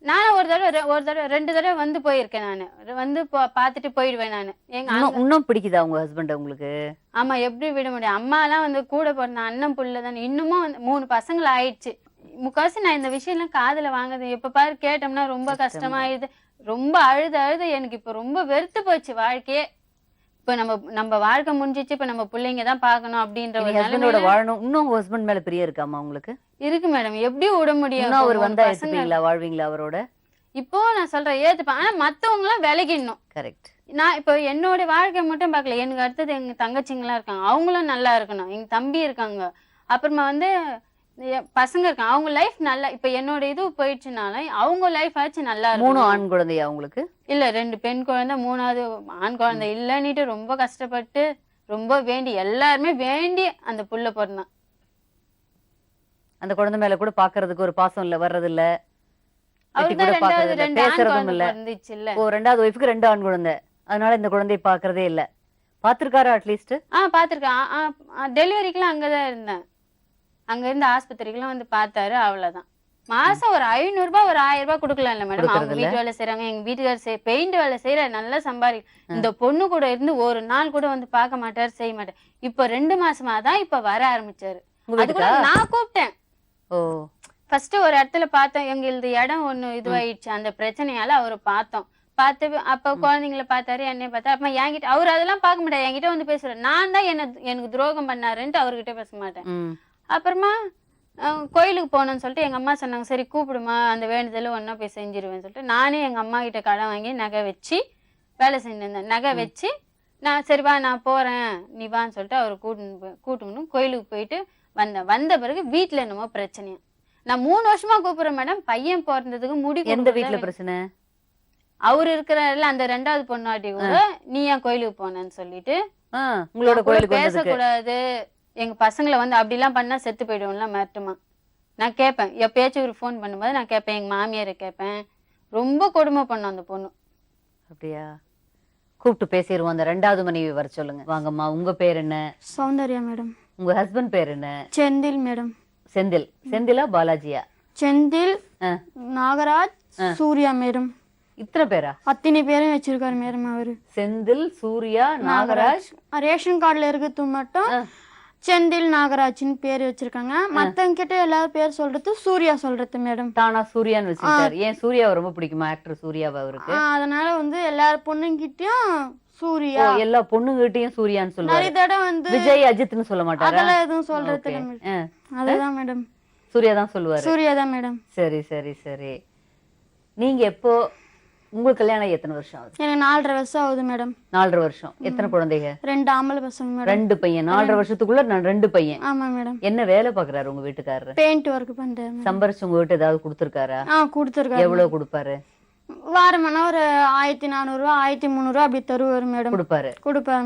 நானும் ஒரு தடவை 2 தடவை வந்து போயிருக்கேன். நானு வந்து பாத்துட்டு போயிடுவேன். நானு இன்னும் பிடிக்குதா உங்க ஹஸ்பண்ட் உங்களுக்கு? ஆமா, எப்படி விட முடியும்? அம்மா எல்லாம் வந்து கூட பிறந்த அண்ணன் புள்ள தானே. இன்னமும் வந்து 3 பசங்களை ஆயிடுச்சு. முக்காசி நான் இந்த விஷயம் எல்லாம் காதுல வாங்குது. எப்ப பாரு கேட்டோம்னா ரொம்ப கஷ்டமாயிடுது. ரொம்ப அழுது எனக்கு இப்ப ரொம்ப வெறுத்து போச்சு வாழ்க்கையே. இப்ப நம்ம வாழ்க்கை முடிஞ்சிச்சு. இப்ப நம்ம பிள்ளைங்க தான் பாக்கணும் அப்படின்ற ஒரு ஹஸ்பண்டோட வாழணும். இன்னும் உங்க ஹஸ்பண்ட் மேல பிரியம் இருக்காமா உங்களுக்கு? இருக்கு மேடம். எப்படி விட முடியும்? அவர் வந்தா ஏத்துப்பீங்களா? வாழ்வீங்களா அவரோட? இப்போ நான் சொல்றேன் ஏத்துப்பேன். ஆனா மத்தவங்க எல்லாம் விலகிடணும். கரெக்ட். நான் இப்போ என்னோட வாழ்க்கை மட்டும் பார்க்கல. எனக்கு அடுத்தது எங்க தங்கச்சிங்கெல்லாம் இருக்காங்க, அவங்களும் நல்லா இருக்கணும். எங்க தம்பி இருக்காங்க, அப்புறமா வந்து பசங்க இருக்காங்க, அவங்க லைஃப் நல்லா. இப்ப என்னோட இது போயிடுச்சுனால அவங்க லைஃப் ஆச்சு நல்லா இருக்கும். 3 ஆண் குழந்தையா உங்களுக்கு? இல்ல 2 பெண் குழந்தை, 3வது ஆண் குழந்தை இல்லன்னுட்டு ரொம்ப கஷ்டப்பட்டு ரொம்ப வேண்டி எல்லாருமே வேண்டி அந்த புள்ள பிறந்தான். அந்த குழந்தை மேல கூட பாக்குறதுக்கு ஒரு பாசம் இல்ல, வர்றது இல்ல, பேசுறதும் இல்ல. 2வது ஒய்ஃபுக்கு 2 ஆண் குழந்தை, அதனால இந்த குழந்தைய பாக்குறதே இல்ல. பாத்திருக்காரா அட்லீஸ்ட்? பாத்திருக்கேன். டெலிவரிக்கெல்லாம் அங்கதான் இருந்தேன். அங்க இருந்து ஆஸ்பத்திரிக்கெல்லாம் வந்து பார்த்தாரு. அவ்வளவுதான். மாசம் ஒரு 500 ரூபாய் ஒரு 1000 ரூபாய் கொடுக்கலாம் இல்ல மேடம்? அவங்க வீட்டு வேலை செய்யறாங்க, எங்க வீட்டுக்காரர் பெயிண்ட் வேலை செய்யற, நல்லா சம்பாதி. இந்த பொண்ணு கூட இருந்து ஒரு நாள் கூட வந்து பார்க்க மாட்டாரு, செய்ய மாட்டாரு. இப்ப 2 மாசமா தான் இப்ப வர ஆரம்பிச்சாரு. அது கூட நான் கூப்பிட்டேன். ஃபர்ஸ்ட் ஒரு இடத்துல பார்த்தோம். எங்களது இடம் ஒண்ணு இதுவாயிடுச்சு. அந்த பிரச்சனையால அவரை பார்த்தோம். பார்த்து அப்ப குழந்தைங்களை பார்த்தாரு, என்னைய பார்த்தா. அப்ப என்கிட்ட அவர் அதெல்லாம் பார்க்க மாட்டாரு, என்கிட்ட வந்து பேசுறாரு. நான் தான் எனக்கு துரோகம் பண்ணாருன்ட்டு அவர்கிட்ட பேச மாட்டேன். அப்புறமா கோயிலுக்கு போகணும்னு சொல்லிட்டு எங்க அம்மா சொன்னாங்க, சரி கூப்பிடுமா, அந்த வேண்டுதல ஒன்னா போய் செஞ்சிருவேன்னு சொல்லிட்டு நானே எங்க அம்மா கிட்ட கடன் வாங்கி நகை வச்சு வேலை செஞ்சிருந்தேன். நகை வச்சு நான் சரி வா நான் போறேன் நீ வான்னு சொல்லிட்டு அவர் கூட்டுன்னு கோயிலுக்கு போயிட்டு வந்த பிறகு வீட்டுல என்னமோ பிரச்சனையா. நான் 3 வருஷமா கூப்பிடுறேன் மேடம். பையன் பிறந்ததுக்கு முடி. எந்த வீட்டுல பிரச்சனை? அவரு இருக்கிறாருல அந்த 2வது பொண்ணாட்டி கூட நீ ஏன் கோயிலுக்கு போனேன்னு சொல்லிட்டு உங்களோட கோயிலுக்கு பேசக்கூடாது, எங்க பசங்களை வந்து அப்படிலாம் பண்ணா செத்து போயிடுவோம்ல மிரட்டுமா. நான் கேட்பேன், எப்பயாச்சும் ஒரு ஃபோன் பண்ணும்போது நான் கேட்பேன், எங்க மாமியாரை கேட்பேன். ரொம்ப கொடுமை பண்ணும் அந்த பொண்ணு. அப்படியா? கூப்பிட்டு பேசிடுவோம். அந்த 2வது மனைவி வர சொல்லுங்க. வாங்கம்மா, உங்க பேர் என்ன? சௌந்தர்யா மேடம். உங்க ஹஸ்பண்ட் பேர் என்ன? செந்தில் மேடம். செந்திலா பாலாஜியா? செந்தில் நாகராஜ், சூர்யா மேடம். இத்தனை பேரா? அத்தனை பேரும் வச்சிருக்காரு மேடம் அவரு. செந்தில், சூர்யா, நாகராஜ். ரேஷன் கார்டுல இருக்கிறது மட்டும் செந்தில் நாகராஜ்னு பேர் வச்சிருக்காங்க. மத்தவங்க கிட்ட எல்லாரும் பேர் சொல்றது சூர்யா சொல்றது மேடம். தானா சூர்யான்னு வச்சிருக்காரு. ஏன் சூர்யாவை ரொம்ப பிடிக்குமா? ஆக்டர் சூர்யாவை அவருக்கு. அதனால வந்து எல்லா பொண்ணுங்கிட்டயும் சூர்யா, எல்லா பொண்ணுகிட்டயும் சூர்யான்னு சொல்லுவாரு. நிறைய தடவை வந்து விஜய், அஜித்னு சொல்ல மாட்டாரா? அதெல்லாம் எதுவும் சொல்றது இல்ல மேடம். அதுதான் மேடம், சூர்யா தான் சொல்லுவாரு. சூர்யா தான் மேடம். சரி சரி சரி. நீங்க எப்போ உங்களுக்கு கல்யாணம் எத்தனை வருஷம் ஆகுது? எனக்கு 4.5 வருஷம் ஆகுது மேடம். 4.5 வருஷம். எத்தனை குழந்தைங்க? 2 ஆம்பளை பசங்க மேடம். 2 பையன். 4.5 வருஷத்துக்குள்ள நான் 2 பையன். ஆமா மேடம். என்ன வேலை பாக்குறாரு உங்க வீட்டுக்காரரு? பெயிண்ட் ஒர்க் பண்றாரு. சம்பாரிச்சு உங்க வீட்டு ஏதாவது கொடுத்துருக்காரா? கொடுத்துருக்காரு. எவ்வளவு கொடுப்பாரு? வாரமானா ஒரு 1400 ரூபா 1300 ரூபா அப்படி தருவாரு மேடம். கொடுப்பாரு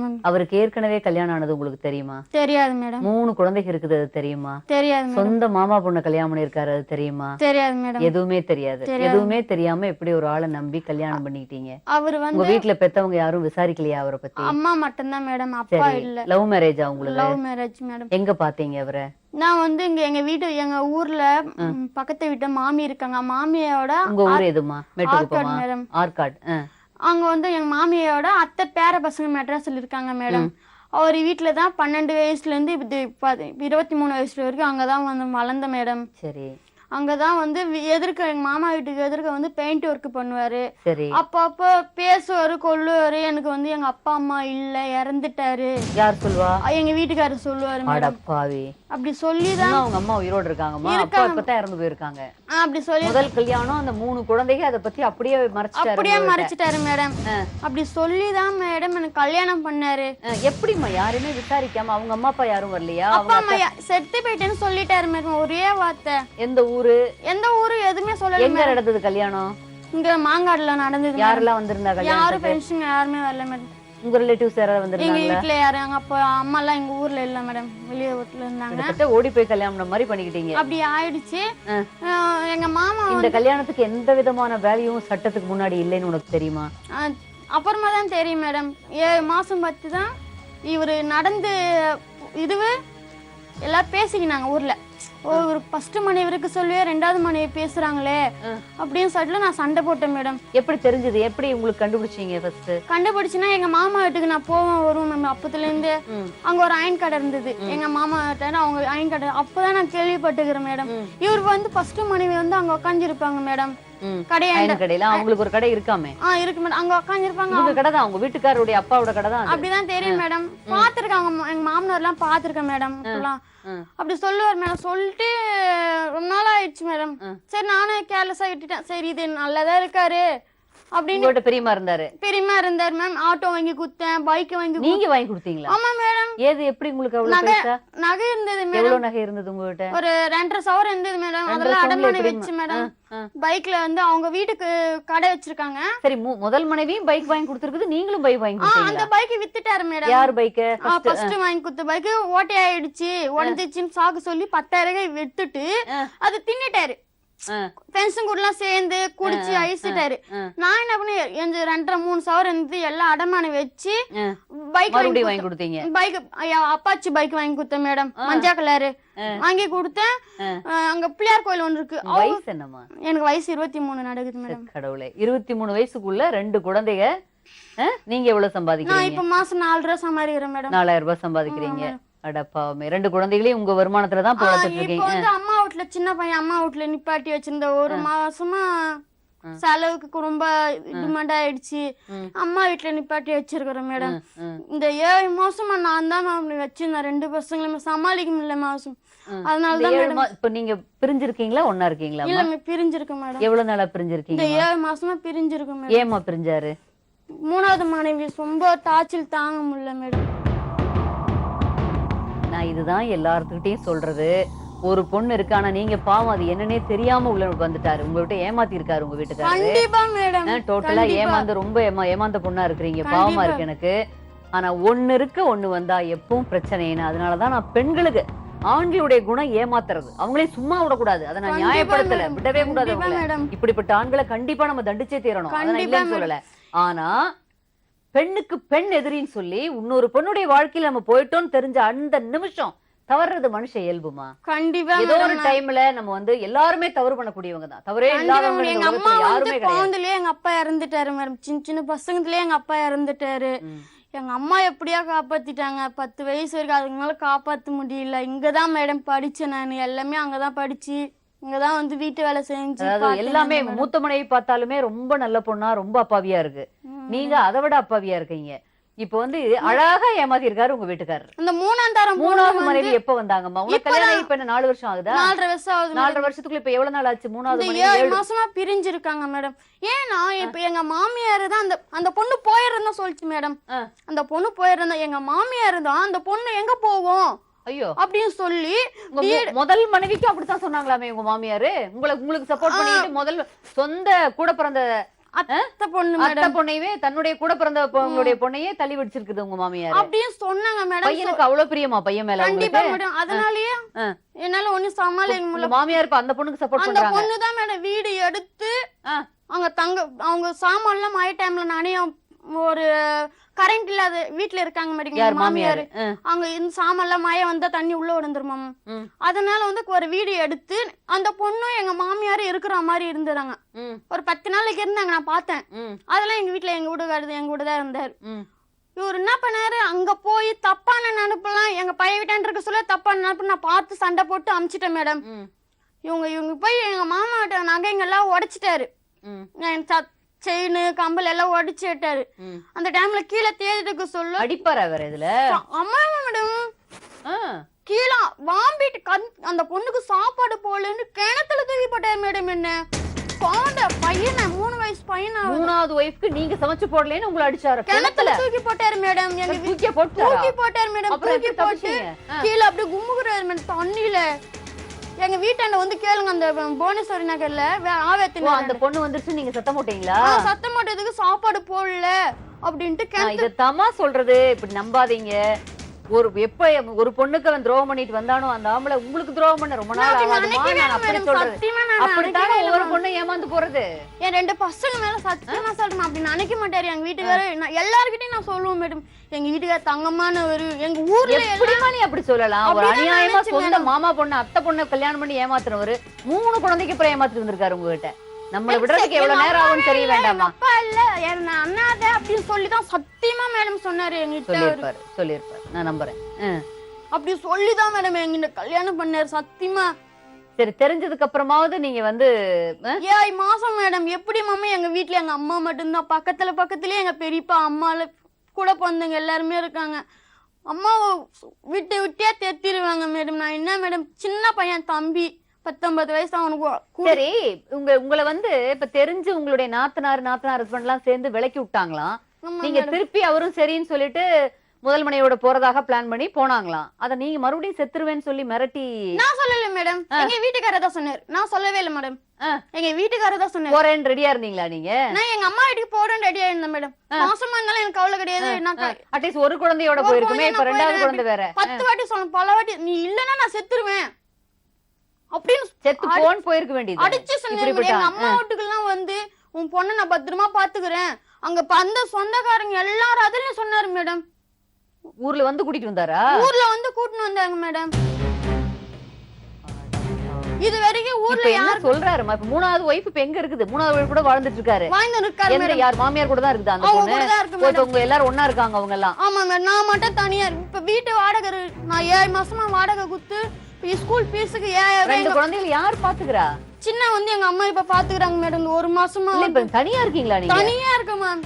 மேடம். அவருக்கு ஏற்கனவே கல்யாணம் ஆனது உங்களுக்கு தெரியுமா? தெரியாது மேடம். 3 குழந்தைங்க இருக்குது, அது தெரியுமா? தெரியாது மேடம். சொந்த மாமா பொண்ணு கல்யாணம் பண்ணிருக்காரு, அது தெரியுமா? தெரியாது மேடம். எதுவுமே தெரியாது. எதுவுமே தெரியாம எப்படி ஒரு ஆளை நம்பி கல்யாணம் பண்ணிட்டீங்க? அவரு வந்து உங்க வீட்டுல பெத்தவங்க யாரும் விசாரிக்கலையா அவரை பத்தி? அம்மா மட்டும்தான் மேடம், அப்பா இல்ல. லவ் மேரேஜா உங்களுக்கு? Love marriage madam. எங்க பாத்தீங்க அவரை? நான் வந்து இங்க எங்க ஊர்ல பக்கத்து வீட்டு மாமி இருக்காங்க. மாமியோட உங்க ஊர் எதுமா? மேட்டுக்குப்பமா? மேடம். ஆற்காடு. அங்க வந்து எங்க மாமியோட அத்தை பேர பசங்க மெட்ராஸ்ல இருக்காங்க மேடம். அவர் வீட்டுல தான் 12 வயசுல இருந்து 23 வயசு வரைக்கும் அங்கதான் வந்து வளர்ந்த மேடம். சரி. அங்கதான் வந்து எதிர்க்க எங்க மாமா வீட்டுக்கு எதிர்க்க வந்து பெயிண்ட் ஒர்க் பண்ணுவாரு. சரி. அப்ப பேசுவாரு, கொள்ளுவாரு. எனக்கு வந்து எங்க அப்பா அம்மா இல்ல, இறந்துட்டாரு. யார் சொல்லுவா? எங்க வீட்டுக்காரர் சொல்லுவாரு மேடம். அடப்பாவி. அப்படி சொல்லிதான் அவங்க அம்மா உயிரோடு இருக்காங்கம்மா. அப்பா இப்பதான் இறந்து போயிருக்காங்க. அப்படி சொல்லி முதல் கல்யாணம், அந்த 3 குழந்தைங்க, அத பத்தி அப்படியே மறைச்சிட்டாரு மேடம். அப்படி சொல்லிதான் மேடம் எனக்கு கல்யாணம் பண்ணாரு. எப்படிமா? யாருமே விசாரிக்காம அவங்க அம்மா அப்பா யாரும் வரலையா? அப்பா அம்மா செத்து போயிட்டேன்னு சொல்லிட்டாரு மேடம், ஒரே வார்த்தை. எந்த ஊரு? எந்த ஊரு எதுவுமே சொல்லல. எங்க நடந்தது கல்யாணம்? இங்க மாங்காடுல நடந்தது. யாரெல்லாம் வந்திருந்தா கல்யாணம்? யாரும் பென்ஷன் யாருமே வரல மேடம். உங்க ரிலேட்டிவ்ஸ் யாராவது எங்க வந்திருந்தாங்க? வீட்டுல யாரு? எங்க அப்பா அம்மா எல்லாம் எங்க ஊர்ல இல்ல மேடம், வெளியே வீட்டுல இருந்தாங்க. கிட்டத்தட்ட ஓடி போய் கல்யாணம் மாதிரி பண்ணிக்கிட்டீங்க. அப்படி ஆயிடுச்சு. எங்க மாமா இந்த கல்யாணத்துக்கு எந்த விதமான வேல்யூவும் சட்டத்துக்கு முன்னாடி இல்லைன்னு உனக்கு தெரியுமா? அப்புறமா தான் தெரியும் மேடம். 7 மாசம் பத்தி தான் இவரு நடந்து இதுவே எல்லாம் பேசிக்கினாங்க ஊர்ல. ஒரு ஃபர்ஸ்ட் மனைவருக்கு சொல்லி 2வது மனைவி பேசுறாங்களே அப்படின்னு சொல்லிட்டு நான் சண்டை போட்டேன் மேடம். எப்படி தெரிஞ்சது? எப்படி உங்களுக்கு கண்டுபிடிச்சீங்க? ஃபர்ஸ்ட் கண்டுபிடிச்சுன்னா எங்க மாமா வீட்டுக்கு நான் போவேன் வருவேன் மேம். அப்பத்துல இருந்து அங்க ஒரு அயன் கடை இருந்தது எங்க மாமா வீட்டுல. அவங்க அயன் கடை அப்பதான் நான் கேள்விப்பட்டுக்கிறேன் மேடம். இவரு வந்து ஃபர்ஸ்ட் மனைவி வந்து அங்க உட்காந்துருப்பாங்க மேடம். கடையில அவங்களுக்கு ஒரு கடை இருக்காமே? இருக்கு மேடம். அங்க உட்காந்துருப்பாங்க. உங்க கடை தான், உங்க வீட்டுக்காரருடைய அப்பாவோட கடை தான். அப்படிதான் தெரியும் மேடம். பாத்துருக்காங்க எங்க மாமனார் எல்லாம் பாத்துருக்கேன் மேடம். அப்படி சொல்லுவார் மேடம். சொல்லிட்டு ரொம்ப நாள் ஆயிடுச்சு மேடம். சரி நானும் கேர்லெஸ்ஸா விட்டுட்டேன். சரி இது நல்லதா இருக்காரு அப்படின்னு. பெரியமா இருந்தாரு மேம். ஆட்டோ வாங்கி கொடுத்தேன், பைக் வாங்கி. நீங்க வாங்கி கொடுத்தீங்களா? ஆமா மேடம். ஏது எப்படி உங்களுக்கு அவ்வளவு பைசா? நகை இருந்தது மேடம். எவ்வளவு நகை இருந்தது உங்ககிட்ட? ஒரு 2.5 சவரம் இருந்தது மேடம். அதெல்லாம் அடமானம் வச்சு மேடம். பைக்ல வந்து அவங்க வீட்டுக்கு கடை வச்சிருக்காங்க. சரி, முதல் மனைவியும் பைக் வாங்கி கொடுத்திருக்குது, நீங்களும் பைக் வாங்கி கொடுத்தீங்களா? அந்த பைக் வித்துட்டாரு மேடம். யார் பைக்? ஃபர்ஸ்ட் வாங்கி கொடுத்த பைக் ஓட்டை ஆயிடுச்சு, உடஞ்சிச்சுன்னு சாக்கு சொல்லி 10,000 வித்துட்டு அது தின்னுட்டாரு. பென்ஷன் கூட எல்லாம் சேர்ந்து குடிச்சு அழிச்சிட்டாரு. நான் என்ன பண்ணேன், 2.5-3 சவரம் இருந்து எல்லாம் அடமானம் வச்சு பைக் வாங்கி கொடுத்தீங்க. பைக் அப்பாச்சி பைக் வாங்கி கொடுத்தேன் மேடம். மஞ்சள் கலரு வாங்கி கொடுத்தேன். அங்க பிள்ளையார் கோயில் ஒன்று இருக்கு. வயசு என்னமா? எனக்கு வயசு 23 நடக்குது மேடம். கடவுளே, 23 வயசுக்குள்ள 2 குழந்தைங்க. நீங்க எவ்வளவு சம்பாதிக்கிறீங்க? இப்ப மாசம் 4 ரூபாய் சம்பாதிக்கிறேன் மேடம். 4000 ரூபாய் சம்பாதிக்கிறீங்க. அடப்பாவுமே, 2 குழந்தைகளையும் உங்க வருமானத்துல தான் வளர்த்துட்டு இருக்கீங்க. வந்து அம்மா வீட்டுல சின்ன பையன் அம்மா வீட்டுல நிப்பாட்டி வச்சிருந்த 1 மாசமா செலவுக்கு ரொம்ப டிமாண்ட் ஆயிடுச்சு. அம்மா வீட்டுல நிப்பாட்டி வச்சிருக்கிறேன் மேடம். இந்த 7 மாசமா நான் தான் வச்சிருந்தேன். 2 பசங்களுமே சமாளிக்க முடியல மாசம். அதனாலதான் மேடம். இப்ப நீங்க பிரிஞ்சிருக்கீங்களா ஒன்னா இருக்கீங்களா? இல்ல பிரிஞ்சிருக்கேன் மேடம். எவ்வளவு நாளா பிரிஞ்சிருக்கீங்க? இந்த 7 மாசமா பிரிஞ்சிருக்கேன் மேடம். ஏமா பிரிஞ்சாரு? 3வது மனைவி ரொம்ப டார்ச்சர் தாங்க முடியல மேடம். நான் இதுதான் எல்லார்கிட்டயும் சொல்றது. ஒரு பொண்ணு இருக்கு, ஆனா நீங்க பாவம் அது என்னன்னே தெரியாம உள்ள வந்துட்டாரு. உங்ககிட்ட ஏமாத்தி இருக்காரு உங்க வீட்டுக்காரரு. கண்டிப்பா மேடம். டோட்டலா ஏமாந்து ரொம்ப ஏமாந்த பொண்ணா இருக்கிறீங்க. பாவமா இருக்கு எனக்கு. ஆனா ஒண்ணு இருக்கு, ஒண்ணு வந்தா எப்பவும் பிரச்சனைன்னு. அதனாலதான் நான் பெண்களுக்கு ஆண்களுடைய குணம் ஏமாத்துறது. அவங்களே சும்மா விடக்கூடாது. அதை நான் நியாயப்படுத்தல, விடவே கூடாது. இப்படிப்பட்ட ஆண்களை கண்டிப்பா நம்ம தண்டிச்சே தீரணும். அதை நான் இல்லைன்னு சொல்லல. ஆனா பெண்ணுக்கு பெண் எதிரின்னு சொல்லி இன்னொரு பொண்ணுடைய வாழ்க்கையில நம்ம போயிட்டோம்னு தெரிஞ்ச அந்த நிமிஷம் தவறுறது மனுஷ இயல்புமா. கண்டிப்பா ஏதோ ஒரு madam. டைம்ல நம்ம வந்து எல்லாருமே தவறு பண்ணக்கூடியவங்க தான். தவறே கண்டிப்பா இல்லாதவங்க madam. இந்த எங்க அம்மா உலகத்துல வந்து யாருமே கிடையாது. குழந்தையிலே எங்க அப்பா இறந்துட்டாரு மேடம். சின்ன சின்ன பசங்கத்திலே எங்க அப்பா இறந்துட்டாரு. எங்க அம்மா எப்படியா காப்பாத்திட்டாங்க. 10 வயசு வரைக்கும், அதுக்கு மேல காப்பாத்த முடியல. இங்கதான் மேடம் படிச்சேன் நான். எல்லாமே அங்கதான் படிச்சு இங்கதான் வந்து வீட்டு வேலை செஞ்சு அதாவது பார்த்தேன் எல்லாமே madam. மூத்த மனைவி பார்த்தாலுமே ரொம்ப நல்ல பொண்ணா, ரொம்ப அப்பாவியா இருக்கு. நீங்க அதை விட அப்பாவியா இருக்கீங்க. இப்ப வந்து அழகா ஏமாத்தி இருக்காரு உங்க வீட்டுக்காரர். இந்த மூணாம் தரம் மூணாவது மனைவி எப்ப வந்தாங்கம்மா? உனக்கு கல்யாணம் ஆகி இப்ப என்ன 4 வருஷம் ஆகுதா? 4.5 வருஷம் ஆகுது. 4.5 வருஷத்துக்குள்ள இப்ப எவ்வளவு நாள் ஆச்சு? மூணாவது இந்த மனைவி 7 மாசமா பிரிஞ்சிருக்காங்க மேடம். ஏன்னா இப்ப எங்க மாமியார் தான் அந்த பொண்ணு போயிருந்தா சொல்லிச்சு மேடம். அந்த பொண்ணு போயிருந்தா எங்க மாமியார் தான் அந்த பொண்ணு எங்க போகும் ஐயோ அப்படின்னு சொல்லி முதல் மனைவிக்கு அப்படித்தான் சொன்னாங்களாமே உங்க மாமியாரு. உங்களுக்கு சப்போர்ட் பண்ணிட்டு முதல் சொந்த கூட பிறந்த அத்தை பொண்ணு அத்தை மேடம் பொண்ணையவே தன்னுடைய கூட பிறந்த உங்களுடைய பொண்ணையே தள்ளி வச்சிருக்குது உங்க மாமியார். அப்படின்னு சொன்னாங்க மேடம். பையனுக்கு அவ்வளவு பிரியமா பையன் மேல கண்டிப்பா உங்களுக்கு? மேடம். அதனாலயே என்னால ஒண்ணு சமாளிக்க உங்க முடியல. மாமியார் இப்ப அந்த பொண்ணுக்கு சப்போர்ட் அந்த பண்றாங்க. பொண்ணு தான் மேடம் வீடு எடுத்து அவங்க சாமான் எல்லாம் மழை டைம்ல நானே ஒரு கரண்ட் இல்லாத வீட்டுல இருக்காங்க மேடம் எங்க மாமியார். அங்க இந்த சாமான் எல்லாம் மழை வந்தா தண்ணி உள்ள விழுந்துருமாம். அதனால வந்து ஒரு வீடு எடுத்து அந்த பொண்ணும் எங்க மாமியாரும் இருக்கிற மாதிரி இருந்துறாங்க. ஒரு 10 நாளைக்கு இருந்தாங்க, நான் பார்த்தேன். அதெல்லாம் எங்க வீட்டுல எங்க கூட தான் இருந்தாரு. இவர் என்ன பண்ணாரு, அங்க போய் தப்பான நினைப்பெல்லாம் எங்க பையன் வீட்டான் இருக்க சொல்ல தப்பான நினைப்பு நான் பார்த்து சண்டை போட்டு அமிச்சிட்டேன் மேடம். இவங்க போய் எங்க மாமா வீட்ட நகைங்க எல்லாம் உடைச்சிட்டாரு. செயின் கம்பல் எல்லாம் உடைச்சு விட்டாரு. அந்த டைம்ல கீழே தேடிட்டு சொல்ல அடிப்பாரு அவர் இதுல. அம்மா மேடம் கீழே வாம்பிட்டு அந்த பொண்ணுக்கு சாப்பாடு போலன்னு கிணத்துல தூக்கி போட்டாரு மேடம். என்ன குழந்தை பையனை 3 வயசு பையனா 3வது ஒய்ஃப்க்கு நீங்க சமைச்சு போடலன்னு உங்களை அடிச்சாரு. கிணத்துல தூக்கி போட்டாரு மேடம். எங்க தூக்கி போட்டாரு மேடம். தூக்கி போட்டு கீழே அப்படியே கும்முக்குறாரு மேடம் தண்ணியில. எங்க வீட்டாண்ட வந்து கேளுங்க, அந்த புவனேஸ்வரி நகர்ல ஆவேத்தின அந்த பொண்ணு வந்துருச்சு. நீங்க சத்தம் போட்டீங்களா? சத்தம் போட்டதுக்கு சாப்பாடு போடல அப்படின்ட்டு இத தமா சொல்றது. இப்படி நம்பாதீங்க. ஒரு பொண்ணுக்கு அவன் துரோகம் பண்ணிட்டு வந்தானோ அந்த ஆம்பளை உங்களுக்கு துரோகம் பண்ண ரொம்ப நாள் ஆகாதுமா. நான் அப்படி சொல்றது. அப்படித்தானே ஒவ்வொரு பொண்ணு ஏமாந்து போறது. என் 2 பசங்க மேல சத்தியமா சொல்றேன், அப்படி நினைக்க மாட்டாரு. எங்க வீட்டுக்காரு எல்லார்கிட்டயும் நான் சொல்லுவேன் மேடம், எங்க வீட்டுக்கார தங்கமான ஒரு எங்க ஊர்ல எப்படிமா நீ அப்படி சொல்லலாம்? ஒரு அநியாயமா சொந்த மாமா பொண்ணு அத்தை பொண்ணு கல்யாணம் பண்ணி ஏமாத்துறவரு 3 குழந்தைக்கு அப்புறம் ஏமாத்திட்டு வந்திருக்காரு உங்ககிட்ட. நம்மள விடுறதுக்கு எவ்வளவு நேரம் ஆகும்னு தெரிய வேண்டாமா? அப்பா இல்ல அண்ணாதே அப்படின்னு சொல்லிதான் சத்தியமா மேடம் சொன்னாரு. எங்கிட்ட சொல்லிருப்பாரு நான் நம்புறேன். அப்படி சொல்லிதான் மேடம் எங்கிட்ட கல்யாணம் பண்ணாரு சத்தியமா. சரி, தெரிஞ்சதுக்கு அப்புறமாவது நீங்க வந்து 7 மாசம் மேடம். எப்படி மாமா எங்க வீட்டுல எங்க அம்மா மட்டும்தான், பக்கத்துலயே எங்க பெரியப்பா அம்மால கூட பிறந்தவங்க எல்லாருமே இருக்காங்க. அம்மா விட்டே தெத்திடுவாங்க மேடம். நான் என்ன மேடம், சின்ன பையன் தம்பி 19 வயசு அவனுக்கு. சரி, உங்களை வந்து இப்ப தெரிஞ்சு உங்களுடைய நாத்தனார் ஹஸ்பண்ட் எல்லாம் சேர்ந்து விலக்கி விட்டாங்களாம். நீங்க திருப்பி அவரும் சரின்னு சொல்லிட்டு முதல் மனையோட போறதாக பிளான் பண்ணி போனாங்களாம். அத நீங்க மறுபடியும் செத்துருவேன்னு சொல்லி மிரட்டி. நான் சொல்லல மேடம், எங்க வீட்டுக்காரர் தான் சொன்னாரு. நான் சொல்லவே இல்ல மேடம். எங்க வீட்டுக்காரர் தான் சொன்னாரு. போறேன்னு ரெடியா இருந்தீங்களா நீங்க? நான் எங்க அம்மா வீட்டுக்கு போறேன்னு ரெடியா இருந்தேன் மேடம். மாசமா இருந்தாலும் எனக்கு கவலை கிடையாது. நான் அட்லீஸ்ட் ஒரு குழந்தையோட போயிருக்குமே, இப்ப 2வது குழந்தை வேற. 10 வாட்டி சொன்னேன், பல வாட்டி நீ இல்லன்னா நான் செத்துருவேன் அப்படின்னு செத்து போன் போயிருக்க வேண்டியது. அடிச்சு சொன்னேன். எங்க அம்மா வீட்டுக்கெல்லாம் வந்து உன் பொண்ணை நான் பத்திரமா பாத்துக்கிறேன், அங்க அந்த சொந்தக்காரங்க எல்லாரும் அதுலயும் சொன்னாரு மேடம். ஊர்ல வந்து கூட்டிட்டு வந்தாரா? ஊர்ல வந்து கூட்டிட்டு வந்தாங்க மேடம். இது வரைக்கும் ஊர்ல என்ன சொல்றாரு? இப்ப 3வது ஒய்ஃப் இப்ப எங்க இருக்குது? 3வது ஒய்ஃப் கூட வாழ்ந்துட்டு இருக்காரு. எந்த யார் மாமியார் கூட தான் இருக்குது அந்த பொண்ணு? உங்க எல்லாரும் ஒண்ணா இருக்காங்க அவங்க எல்லாம்? ஆமா மேடம். நான் மட்டும் தனியா இப்ப வீட்டு வாடகை நான் 7 மாசமா வாடகை குத்து ஸ்கூல் ஃபீஸுக்கு 7000. 2 குழந்தைகளை யார் பாத்துக்கிறா? சின்ன வந்து எங்க அம்மா இப்ப பாத்துக்கிறாங்க மேடம். 1 மாசமா. இப்ப தனியா இருக்கீங்களா நீங்க? தனியா இருக்க மேம்.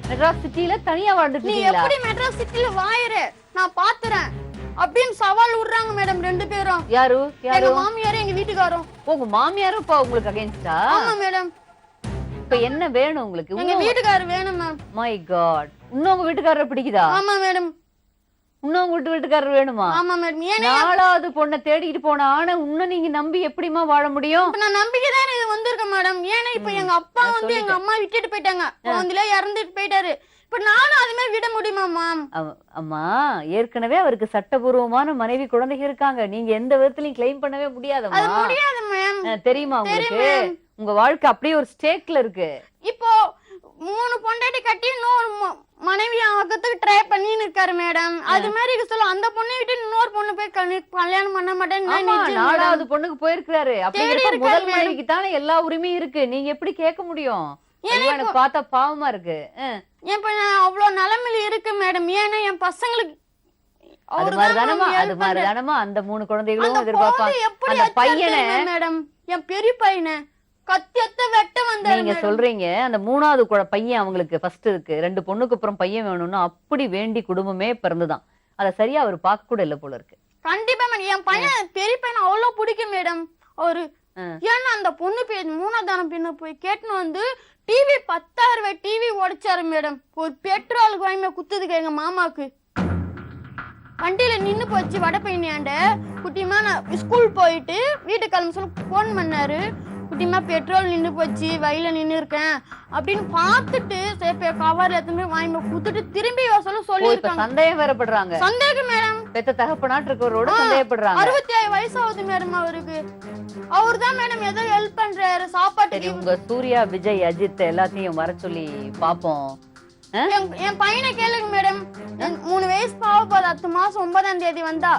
மெட்ராஸ் சிட்டில தனியா வாழ்ந்துட்டு நீ இருக்கீங்களா? எப்படி மெட்ராஸ் சிட்டில வாயிர நான் பாத்துறேன் அப்படின்னு சவால் விடுறாங்க மேடம் 2 பேரும். யாரு? எங்க மாமியாரும் எங்க வீட்டுக்காரும். உங்க மாமியாரும் இப்ப உங்களுக்கு அகைன்ஸ்டா? ஆமா மேடம். இப்ப என்ன வேணும் உங்களுக்கு? எங்க வீட்டுக்காரர் வேணும் மேம். மை காட், இன்னும் உங்க வீட்டுக்காரரை பிடிக்குதா? ஆமா மேடம். இன்னும் உங்க வீட்டுக்காரர் வேணுமா? ஆமா மேடம். 4வது பொண்ணை தேடிட்டு போன ஆனா இன்னும் நீங்க நம்பி எப்படிமா வாழ முடியும்? நான் நம்பிக்கைதான் எனக்கு வந்திருக்கேன் மேடம். ஏன்னா இப்ப எங்க அப்பா வந்து எங்க அம்மா விட்டுட்டு போயிட்டாங்க, குழந்தையில இறந்துட்டு போயிட்டாரு. இப்ப நானும் அது மாதிரி விட முடியுமா மேம்? அம்மா, ஏற்கனவே அவருக்கு சட்டபூர்வமான மனைவி குழந்தைங்க இருக்காங்க. நீங்க எந்த விதத்திலயும் கிளைம் பண்ணவே முடியாதம்மா. அது முடியாது மேம். தெரியுமா உங்களுக்கு? உங்க வாழ்க்கை அப்படியே ஒரு ஸ்டேக்ல இருக்கு. இப்போ 3 பொண்டாட்டி கட்டி இன்னொரு மனைவி ஆகிறதுக்கு ட்ரை பண்ணின்னு இருக்காரு மேடம். அது மாதிரி சொல்ல அந்த பொண்ணை விட்டு இன்னொரு பொண்ணு போய் கல்யாணம் பண்ண மாட்டேன்னு ஆமா, நிஜம் மேடம். 4வது பொண்ணுக்கு போயிருக்காரு. அப்படிங்கிறப்ப இருக்காரு முதல் மேடம். மனைவிக்கு தானே எல்லா உரிமையும் இருக்கு. நீங்க எப்படி கேட்க முடியும்? ஐயோ, எனக்கு பார்த்தா பாவமா இருக்கு. இப்ப நான் அவ்வளவு நிலைமையில இருக்கு மேடம். ஏன்னா என் பசங்களுக்கு அது அவர்தான் மாதிரிதானமா help அது மாதிரிதானமா அந்த 3 குழந்தைகளும் அந்த எதிர்பார்ப்பாங்க. குழந்தை எப்படி அந்த அடிச்சாரு பையனை தெரியுமா மேடம், என் பெரிய பையனை கத்தியத்த வெட்ட வந்தாரு நீங்க மேடம். சொல்றீங்க அந்த 3வது பையன் அவங்களுக்கு ஃபர்ஸ்ட் இருக்கு, 2 பொண்ணுக்கு அப்புறம் பையன் வேணும்னு அப்படி வேண்டி குடும்பமே பிறந்துதான். அத சரியா அவர் பார்க்க கூட இல்ல போல இருக்கு. கண்டிப்பா மேடம். என் பையன் பெரிய பையனை அவ்வளவு பிடிக்கும் மேடம். அவரு ஏன்னா அந்த பொண்ணு பேர் 3ஆவது பெண்ணை போய் கேட்டுன்னு வந்து டிவி 10,000 ரூபாய் டிவி உடைச்சாரு மேடம். ஒரு பெட்ரோலுக்கு வாங்கி குத்துதுக்கு எங்க மாமாக்கு. வண்டியில நின்னு போச்சு வட பையனியாண்ட. குட்டிமா நான் ஸ்கூல் போயிட்டு வீட்டுக்கு கிளம்ப சொல்லி போன் பண்ணாரு. குட்டிமா பெட்ரோல் நின்னு போச்சு, வயல நின்னு இருக்கேன் அப்படின்னு பார்த்துட்டு கவர்ல எடுத்து வாங்கி குத்துட்டு திரும்பி சொல்ல சொல்லி இப்ப இருக்காங்க. சந்தேகம் வேறப்படுறாங்க. சந்தேகம் மேடம். பெத்த தகப்பனாட்டு இருக்கவரோட சந்தேகப்படுறாங்க. 65 வயசு ஆகுது மேடம் அவருக்கு. அவர்தான் மேடம் ஏதோ ஹெல்ப் பண்றாரு சரி, சாப்பாட்டுக்கு. உங்க சூர்யா, விஜய், அஜித் எல்லாத்தையும் வர சொல்லி பாப்போம். என் பையனை கேளுங்க மேடம். 3 வயசு பாவ போது. 10 மாசம் 9ஆம் தேதி வந்தா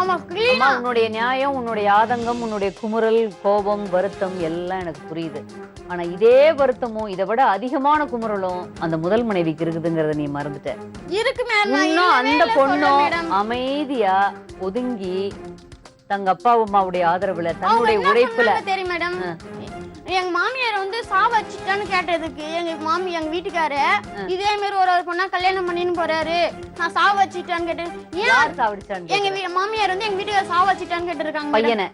ஆமா அம்மா, உன்னுடைய நியாயம், உன்னுடைய ஆதங்கம், உன்னுடைய குமுறல், கோபம், வருத்தம் எல்லாம் எனக்கு புரியுது. ஆனா இதே வருத்தமும் இதை விட அதிகமான குமுறலும் அந்த முதல் மனைவிக்கு இருக்குதுங்கறத நீ மறந்துட்ட. இருக்கு மேடம். இன்னும் அந்த பொண்ணும் அமைதியா ஒதுங்கி தங்க அப்பா அம்மாவுடைய ஆதரவுல தன்னுடைய உழைப்புல தெரியும் மேடம். எங்க மாமியார் வந்து சாவச்சிட்டான்னு கேட்டதுக்கு எங்க வீட்டுக்காரு இதே மாதிரி ஒரு பொண்ணா கல்யாணம் பண்ணின்னு போறாரு, நான் சாவச்சிட்டான்னு கேட்டேன். யார் சாவடிச்சான்னு எங்க மாமியார் வந்து எங்க வீட்டுக்கார சாவச்சிட்டான்னு கேட்டிருக்காங்க பையனை.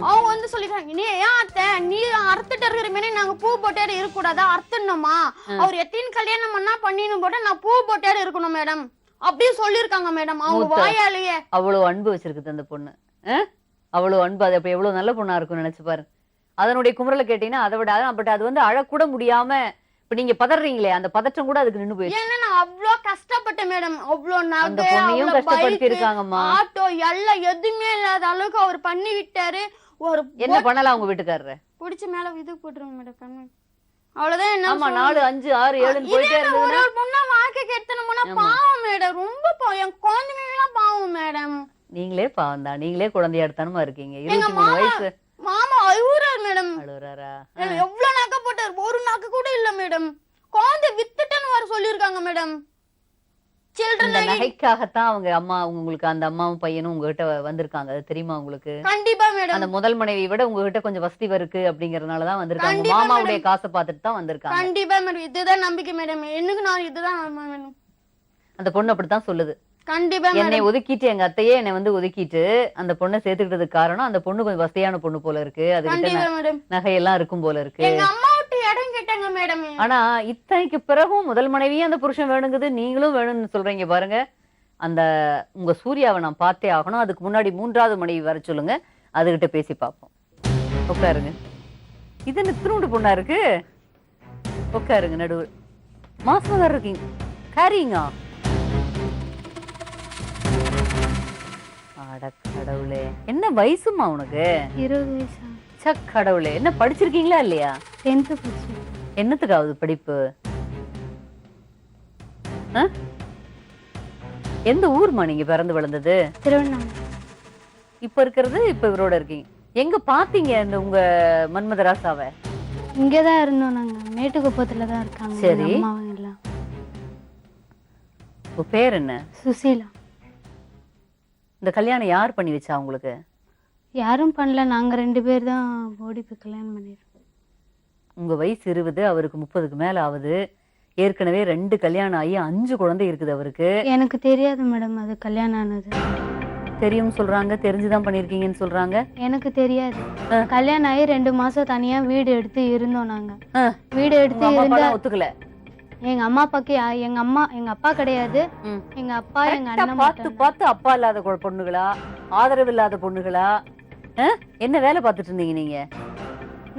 அவங்க வந்து சொல்லிருக்காங்க, நீ ஏன் அத்தை நீ அறுத்துட்டு இருக்கிற மாதிரி நாங்க பூ போட்டாரு இருக்க கூடாதா, அறுத்துடணுமா, அவர் எத்தனை கல்யாணம் பண்ணா பண்ணின்னு போட்டா நான் பூ போட்டாரு இருக்கணும் மேடம் அப்படியே சொல்லிருக்காங்க மேடம். அவங்க வாயாலேயே அவ்வளவு அன்பு வச்சிருக்குது அந்த பொண்ணு. அவ்வளவு அன்பு. அது அப்ப எவ்வளவு நல்ல பொண்ணா இருக்கும் நினைச்சு பாரு. அதனுடைய குமுறலை கேட்டீங்கன்னா அதை விட பட் அது வந்து அழக்கூட முடியாம இப்ப நீங்க பதறீங்களே, அந்த பதற்றம் கூட அதுக்கு நின்னு போயிடுச்சு. ஏன்னா நான் அவ்வளவு கஷ்டப்பட்டேன் மேடம். அவ்வளவு அந்த நகை பொண்ணையும் கஷ்டப்படுத்தி இருக்காங்கம்மா. ஆட்டோ எல்லாம் எதுவுமே இல்லாத அளவுக்கு அவர் பண்ணி விட்டாரு. ஒரு என்ன பண்ணலாம் உங்க வீட்டுக்காரரு? புடிச்சு மேல இது போட்டுருங்க மேடம் கண்ணு. அவ்வளவுதான். என்ன ஆமா, 4, 5, 6, 7 போயிட்டே இருந்ததுன்னா ஒரு பொண்ணா வாழ்க்கை கெடுத்தனமுன்னா பாவம் மேடம். ரொம்ப பாவம். என் குழந்தைங்க பாவம் மேடம். நீங்களே பாவம் தான். நீங்களே குழந்தையா எடுத்தானுமா இருக்கீங்க. 23 வயசு மாமா அழுவுறாரு மேடம். அழுறாரா? எவ்வளவு நகை போட்டாரு, ஒரு நகை கூட இல்ல மேடம். குழந்தை வித்துட்டேன்னு வர சொல்லிருக்காங்க மேடம். இந்த நகைக்காகத்தான் அவங்க அம்மா உங்களுக்கு அந்த அம்மாவும் பையனும் உங்ககிட்ட வந்திருக்காங்க. அது தெரியுமா உங்களுக்கு? கண்டிப்பா மேடம். அந்த முதல் மனைவியை விட உங்ககிட்ட கொஞ்சம் வசதி இருக்கு அப்படிங்கறதுனாலதான் வந்திருக்காங்க. கண்டிப்பா மாமாவுடைய காசை பார்த்துட்டு தான் வந்திருக்காங்க. கண்டிப்பா மேடம். இதுதான் நம்பிக்கை மேடம். எனக்கு நான் இதுதான் வேணும். அந்த பொண்ணு அப்படித்தான் சொல்லுது. கண்டிப்பா என்னை ஒதுக்கிட்டு எங்க அத்தையே என்னை வந்து ஒதுக்கிட்டு அந்த பொண்ணை சேர்த்துக்கிட்டதுக்கு காரணம் அந்த பொண்ணு கொஞ்சம் வசதியான பொண்ணு போல இருக்கு, அதுக்கிட்ட நகையெல்லாம் இருக்கும் போல இருக்கு. எங்க அம்மா விட்டு இடம் கேட்டாங்க மேடம். ஆனா இத்தனைக்கு பிறகும் முதல் மனைவியே அந்த புருஷன் வேணுங்குது, நீங்களும் வேணும்னு சொல்றீங்க பாருங்க. அந்த உங்க சூர்யாவை நான் பார்த்தே ஆகணும். அதுக்கு முன்னாடி 3வது மனைவி வர சொல்லுங்க, அதுகிட்ட பேசி பார்ப்போம். உட்காருங்க. இது என்ன திருண்டு பொண்ணா இருக்கு? உட்காருங்க. நடுவு மாசம் வேற இருக்கீங்க. காரிங்க. அட கடவுளே, என்ன வயசுமா உனக்கு? 20 வயசா? கடவுளே, என்ன படிச்சிருக்கீங்களா இல்லையா? 10th படிச்சு. என்னத்துக்காவது படிப்பு? எந்த ஊர்மா நீங்க பிறந்து வளர்ந்தது? திருவண்ணாமலை. இப்ப இருக்கிறது இப்ப இவரோட இருக்கீங்க. எங்க பாத்தீங்க இந்த உங்க மன்மதராசாவை? இங்கதான் இருந்தோம் நாங்க. மேட்டுக்குப்பத்துல தான் இருக்காங்க. சரி. அம்மாவங்க எல்லாம். உங்க பேர் என்ன? சுசீலா. இந்த கல்யாணம் யார் பண்ணி வச்சா உங்களுக்கு? யாரும் பண்ணல, நாங்க 2 பேர் தான் ஓடி போய் கல்யாணம் பண்ணிருக்கோம். உங்க வயசு 20, அவருக்கு 30க்கு மேல ஆகுது. ஏற்கனவே 2 கல்யாணம் ஆகி 5 குழந்தை இருக்குது அவருக்கு. எனக்கு தெரியாது மேடம் அது கல்யாணம் ஆனது. தெரியும் சொல்றாங்க, தெரிஞ்சுதான் பண்ணிருக்கீங்கன்னு சொல்றாங்க. எனக்கு தெரியாது. கல்யாணம் ஆகி 2 மாசம் தனியா வீடு எடுத்து இருந்தோம் நாங்க. வீடு எடுத்து இருந்தா ஒத்துக்கல. எங்க அம்மா அப்பாக்கு எங்க அப்பா கிடையாது. எங்க அப்பா எங்க அண்ணன் பார்த்து அப்பா இல்லாத பொண்ணுகளா, ஆதரவு இல்லாத பொண்ணுகளா? என்ன வேலை பார்த்துட்டு இருந்தீங்க நீங்க?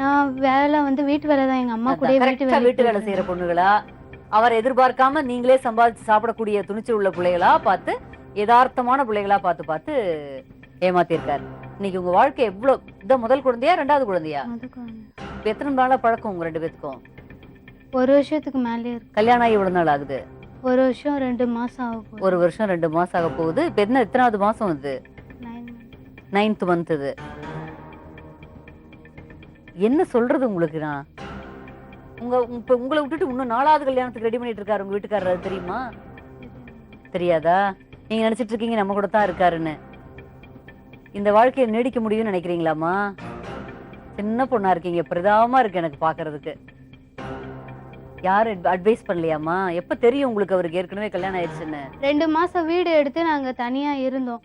நான் வேலை வந்து வீட்டு வேலை தான். எங்க அம்மா கூட வீட்டு வேலை செய்யற பொண்ணுகளா? அவரை எதிர்பார்க்காம நீங்களே சம்பாதிச்சு சாப்பிடக்கூடிய துணிச்சல் உள்ள பிள்ளைகளா பார்த்து, யதார்த்தமான பிள்ளைகளா பார்த்து ஏமாத்திருக்காரு. இன்னைக்கு உங்க வாழ்க்கை எவ்வளவு? இதான் முதல் குழந்தையா 2வது குழந்தையா? எத்தனை நாளா பழக்கம் உங்க 2 பேத்துக்கும்? 1 வருஷத்துக்கு மேலே இருக்கு. கல்யாணம் ஆகி எவ்வளவு நாள் ஆகுது? 1 வருஷம் 2 மாசம் ஆக போகுது. 1 வருஷம் 2 மாசம் ஆக போகுது. இப்ப எத்தனாவது மாசம் இது? 9th month இது. என்ன சொல்றது உங்களுக்கு நான்? உங்களை விட்டுட்டு இன்னும் 4வது கல்யாணத்துக்கு ரெடி பண்ணிட்டு இருக்காரு உங்க வீட்டுக்காரர், அது தெரியுமா? தெரியாதா? நீங்க நினைச்சிட்டு இருக்கீங்க நம்ம கூட தான் இருக்காருன்னு. இந்த வாழ்க்கையை நீடிக்க முடியும்னு நினைக்கிறீங்களாமா? சின்ன பொண்ணா இருக்கீங்க, பிரதாபமா இருக்கு எனக்கு பாக்குறதுக்கு. யாரு அட்வைஸ் பண்ணலையாமா? எப்ப தெரியும் உங்களுக்கு அவருக்கு ஏற்கனவே கல்யாணம் ஆயிடுச்சுன்னு? 2 மாசம் வீடு எடுத்து நாங்க தனியா இருந்தோம்.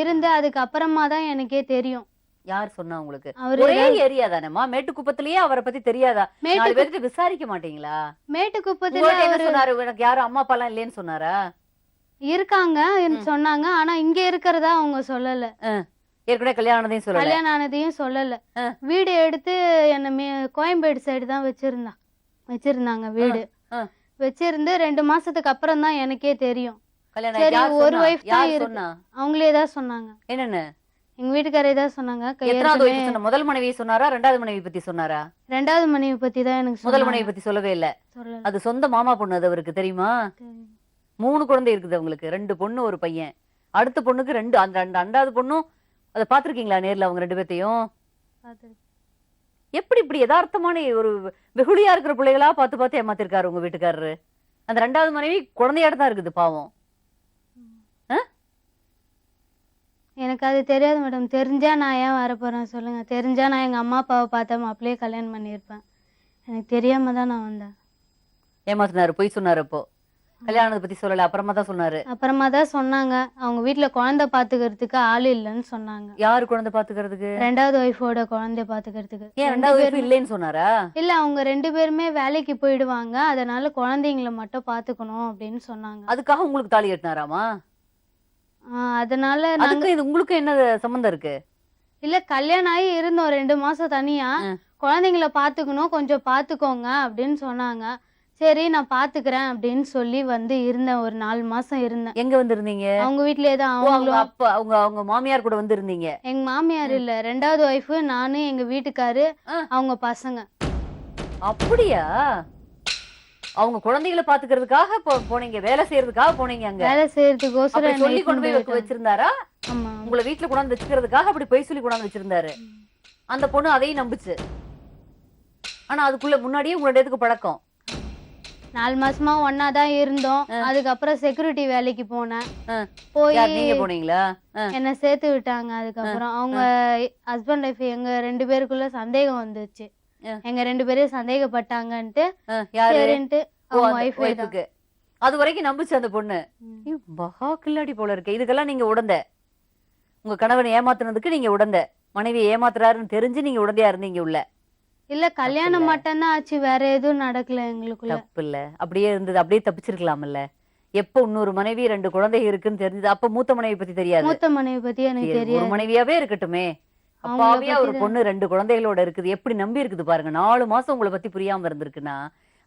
இருந்து அதுக்கு அப்புறமா தான் எனக்கே தெரியும். யார் சொன்னா உங்களுக்கு? அவரு ஒரே ஏரியா தானேமா, மேட்டுக்குப்பத்திலேயே அவரை பத்தி தெரியாதா? நாலு பேருக்கு விசாரிக்க மாட்டீங்களா? மேட்டுக்குப்பத்துல என்ன சொன்னாரு? எனக்கு யாரும் அம்மா அப்பா எல்லாம் இல்லைன்னு சொன்னாரா? இருக்காங்க சொன்னாங்க, ஆனா இங்க இருக்கிறதா அவங்க சொல்லல. ஏற்கனவே கல்யாணத்தையும் சொல்லல, கல்யாணம் ஆனதையும் சொல்லல. வீடு எடுத்து என்ன கோயம்பேடு சைடு தான் வச்சிருந்தாங்க வீடு. வச்சிருந்து 2 மாசத்துக்கு அப்புறம் தான் எனக்கே தெரியும். சரி, ஒரு வைஃப் தான் இருக்கு. அவங்களே தான் சொன்னாங்க. என்னன்னு? எங்க வீட்டுக்காரே தான் சொன்னாங்க. எத்தனாவது வைஃப் சொன்ன? முதல் மனைவி சொன்னாரா, 2வது மனைவி பத்தி சொன்னாரா? 2வது மனைவி பத்தி தான் எனக்கு முதல் மனைவி பத்தி சொல்லவே இல்ல. அது சொந்த மாமா பொண்ணு, அது அவருக்கு தெரியுமா? 3 குழந்தை இருக்குது அவங்களுக்கு, 2 பொண்ணு 1 பையன். அடுத்த பொண்ணுக்கு 2, அந்த 2வது பொண்ணும். அதை பாத்திருக்கீங்களா நேர்ல அவங்க 2 பேத்தையும்? எப்படி இப்படி யதார்த்தமான ஒரு வெகுளியா இருக்கிற பிள்ளைகளா பார்த்து ஏமாத்திருக்காரு உங்க வீட்டுக்காரரு? அந்த 2வது மனைவி குழந்தையாட்ட தான் இருக்குது பாவம். எனக்கு அது தெரியாது மேடம். தெரிஞ்சா நான் ஏன் வரப்போறேன் சொல்லுங்க? தெரிஞ்சா நான் எங்க அம்மா அப்பாவை பார்த்த மாப்பிள்ளையே கல்யாணம் பண்ணியிருப்பேன். எனக்கு தெரியாம தான் நான் வந்தேன். ஏமாத்தினாரு, பொய் சொன்னாரு. அப்போ கல்யாணத்தை பத்தி சொல்லல, அப்புறமா தான் சொன்னாரு. அப்புறமா தான் சொன்னாங்க அவங்க வீட்டுல குழந்தை பாத்துக்கிறதுக்கு ஆள் இல்லைன்னு சொன்னாங்க. யாரு குழந்தை பாத்துக்கிறதுக்கு? 2வது ஒய்ஃபோட குழந்தைய பாத்துக்கிறதுக்கு. ஏன் 2வது ஒய்ஃப் இல்லைன்னு சொன்னாரா? இல்ல, அவங்க 2 பேருமே வேலைக்கு போயிடுவாங்க, அதனால குழந்தைங்களை மட்டும் பாத்துக்கணும் அப்படின்னு சொன்னாங்க. அதுக்காக உங்களுக்கு தாலி கட்டினாராமா? அதனால இது உங்களுக்கு என்ன சம்பந்தம் இருக்கு? இல்ல, கல்யாணம் ஆகி இருந்தோம் 2 மாசம் தனியா. குழந்தைங்களை பாத்துக்கணும், கொஞ்சம் பாத்துக்கோங்க அப்படின்னு சொன்னாங்க. சரி நான் பாத்துக்கிறேன் அப்படின்னு சொல்லி இருந்தேன். ஒரு 4 மாசம் இருந்தேன். எங்க இருந்தீங்க? அவங்க வீட்லயே தான். அவங்க மாமியார் கூட இருந்தீங்க? எங்க மாமியார் இல்ல, 2வது ஒய்ஃப், நானு, எங்க வீட்டுக்காரு, அவங்க பசங்க. அப்படியா? அவங்க குழந்தைகளை பாத்துக்கிறதுக்காக போனீங்க? வேலை செய்யறதுக்காக போனீங்க? அங்க வேலை செய்யறதுக்கோசரம் சொல்லி கொண்டு போய் வச்சிருந்தாரா? உங்களை வீட்டுல கொண்டாந்து வச்சுக்கிறதுக்காக அப்படி பொய் சொல்லி கொண்டாந்து வச்சிருந்தாரு. அந்த பொண்ணு அதையும் நம்புச்சு. ஆனா அதுக்குள்ள முன்னாடியே உங்களோட எதுக்கு பழக்கம்? 4 மாசமா ஒன்னாதான் இருந்தோம். அதுக்கப்புறம் செக்யூரிட்டி வேலைக்கு போனேன். போய் நீங்க போனீங்களா? என்ன சேர்த்து விட்டாங்க. அதுக்கப்புறம் அவங்க ஹஸ்பண்ட் ஒய்ஃப் எங்க 2 பேருக்குள்ள சந்தேகம் வந்துச்சு. எங்க 2 பேரையும் சந்தேகப்பட்டாங்கன்ட்டு அது வரைக்கும் நம்புச்சு அந்த பொண்ணு. மகா கில்லாடி போல இருக்கு. இதுக்கெல்லாம் நீங்க உடந்த? உங்க கணவனை ஏமாத்துனதுக்கு நீங்க உடந்த? மனைவியை ஏமாத்துறாருன்னு தெரிஞ்சு நீங்க உடந்தையா இருந்தீங்க உள்ள? இல்ல, கல்யாணம் மட்டும்தான் ஆச்சு, வேற எதுவும் நடக்கல எங்களுக்குள்ள. தப்பு இல்ல, அப்படியே இருந்தது, அப்படியே தப்பிச்சிருக்கலாம்ல. எப்ப இன்னொரு மனைவி 2 குழந்தை இருக்குன்னு தெரிஞ்சது? அப்ப மூத்த மனைவி பத்தி தெரியாது? மூத்த மனைவி பத்தி எனக்கு தெரியாது. ஒரு மனைவியாவே இருக்கட்டுமே, அப்பாவியா ஒரு பொண்ணு 2 குழந்தைகளோட இருக்குது, எப்படி நம்பி இருக்குது பாருங்க. 4 மாசம் உங்களை பத்தி புரியாம இருந்திருக்குன்னா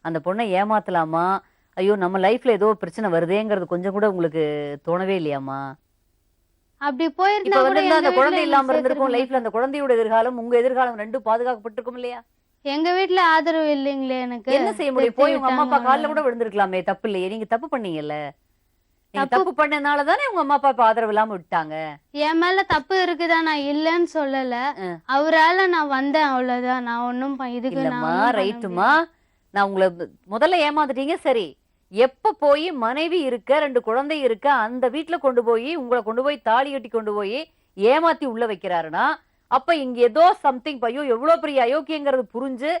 அந்த பொண்ணை ஏமாத்தலாமா? ஐயோ நம்ம லைஃப்ல ஏதோ பிரச்சனை வருதேங்கிறது கொஞ்சம் கூட உங்களுக்கு தோணவே இல்லையாமா? அப்படி போயிருந்தா அந்த குழந்தை இல்லாம இருந்திருக்கும் லைஃப்ல. அந்த குழந்தையோட எதிர்காலம் உங்க எதிர்காலம் 2 பாதுகாக்கப்பட்டிருக்கும் இல்லையா? எங்க வீட்டுல ஆதரவு இல்லைங்களே. எனக்கு என்ன செய்ய முடியும்? போய் உங்க அம்மா அப்பா கால்ல கூட விழுந்திருக்கலாமே. தப்பு இல்லையே, நீங்க தப்பு பண்ணீங்கல்ல. தப்பு பண்ணனாலதானே உங்க அம்மா அப்பா ஆதரவு இல்லாம விட்டாங்க. என் மேல தப்பு இருக்குதா, நான் இல்லன்னு சொல்லல. அவரால நான் வந்தேன், அவ்வளவுதான். நான் ஒன்னும் இதுக்கு ரைட்டுமா. நான் உங்களை முதல்ல ஏமாந்துட்டீங்க, சரி. எப்ப போய் மனைவி இருக்க 2 குழந்தை இருக்க அந்த வீட்டுல கொண்டு போய் உங்களை கொண்டு போய் தாலி கட்டி கொண்டு போய் ஏமாத்தி உள்ள வைக்கிறாருன்னா அப்ப இங்க ஏதோ சம்திங் பையோ எவ்வளவு பெரிய அயோக்கியங்கிறது புரிஞ்சு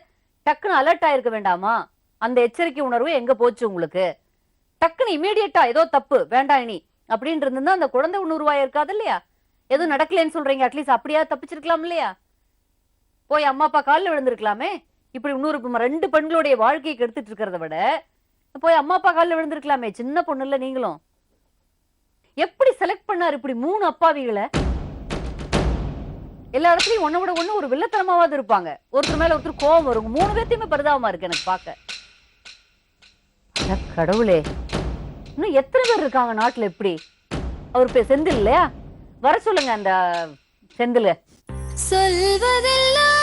டக்குன்னு அலர்ட் ஆயிருக்க வேண்டாமா? அந்த எச்சரிக்கை உணர்வு எங்க போச்சு உங்களுக்கு? டக்குன்னு இமீடியட்டா ஏதோ தப்பு வேண்டாம் இனி அப்படின்னு இருந்தா அந்த குழந்தை ஒண்ணு உருவாயிருக்காது இல்லையா? எதுவும் நடக்கலன்னு சொல்றீங்க, அட்லீஸ்ட் அப்படியா தப்பிச்சிருக்கலாம் இல்லையா? போய் அம்மா அப்பா காலில் விழுந்திருக்கலாமே. இப்படி இன்னொரு 2 பெண்களுடைய வாழ்க்கையை கெடுத்துட்டு இருக்கிறத விட போய் அம்மா அப்பா காலில் விழுந்திருக்கலாமே. சின்ன பொண்ணு இல்ல நீங்களும். எப்படி செலக்ட் பண்ணாரு இப்படி 3 அப்பாவிகளை? எல்லா இடத்துலயும் ஒண்ணு விட ஒண்ணு ஒரு வில்லத்தனமாவது இருப்பாங்க. ஒருத்தர் மேல ஒருத்தர் கோபம் வரும். 3 பேர்த்தையுமே பரிதாபமா இருக்கு எனக்கு பாக்க. கடவுளே, இன்னும் எத்தனை பேர் இருக்காங்க நாட்டுல? எப்படி அவர் செந்தில் இல்லையா? வர சொல்லுங்க அந்த செந்தில். சொல்வதெல்லாம்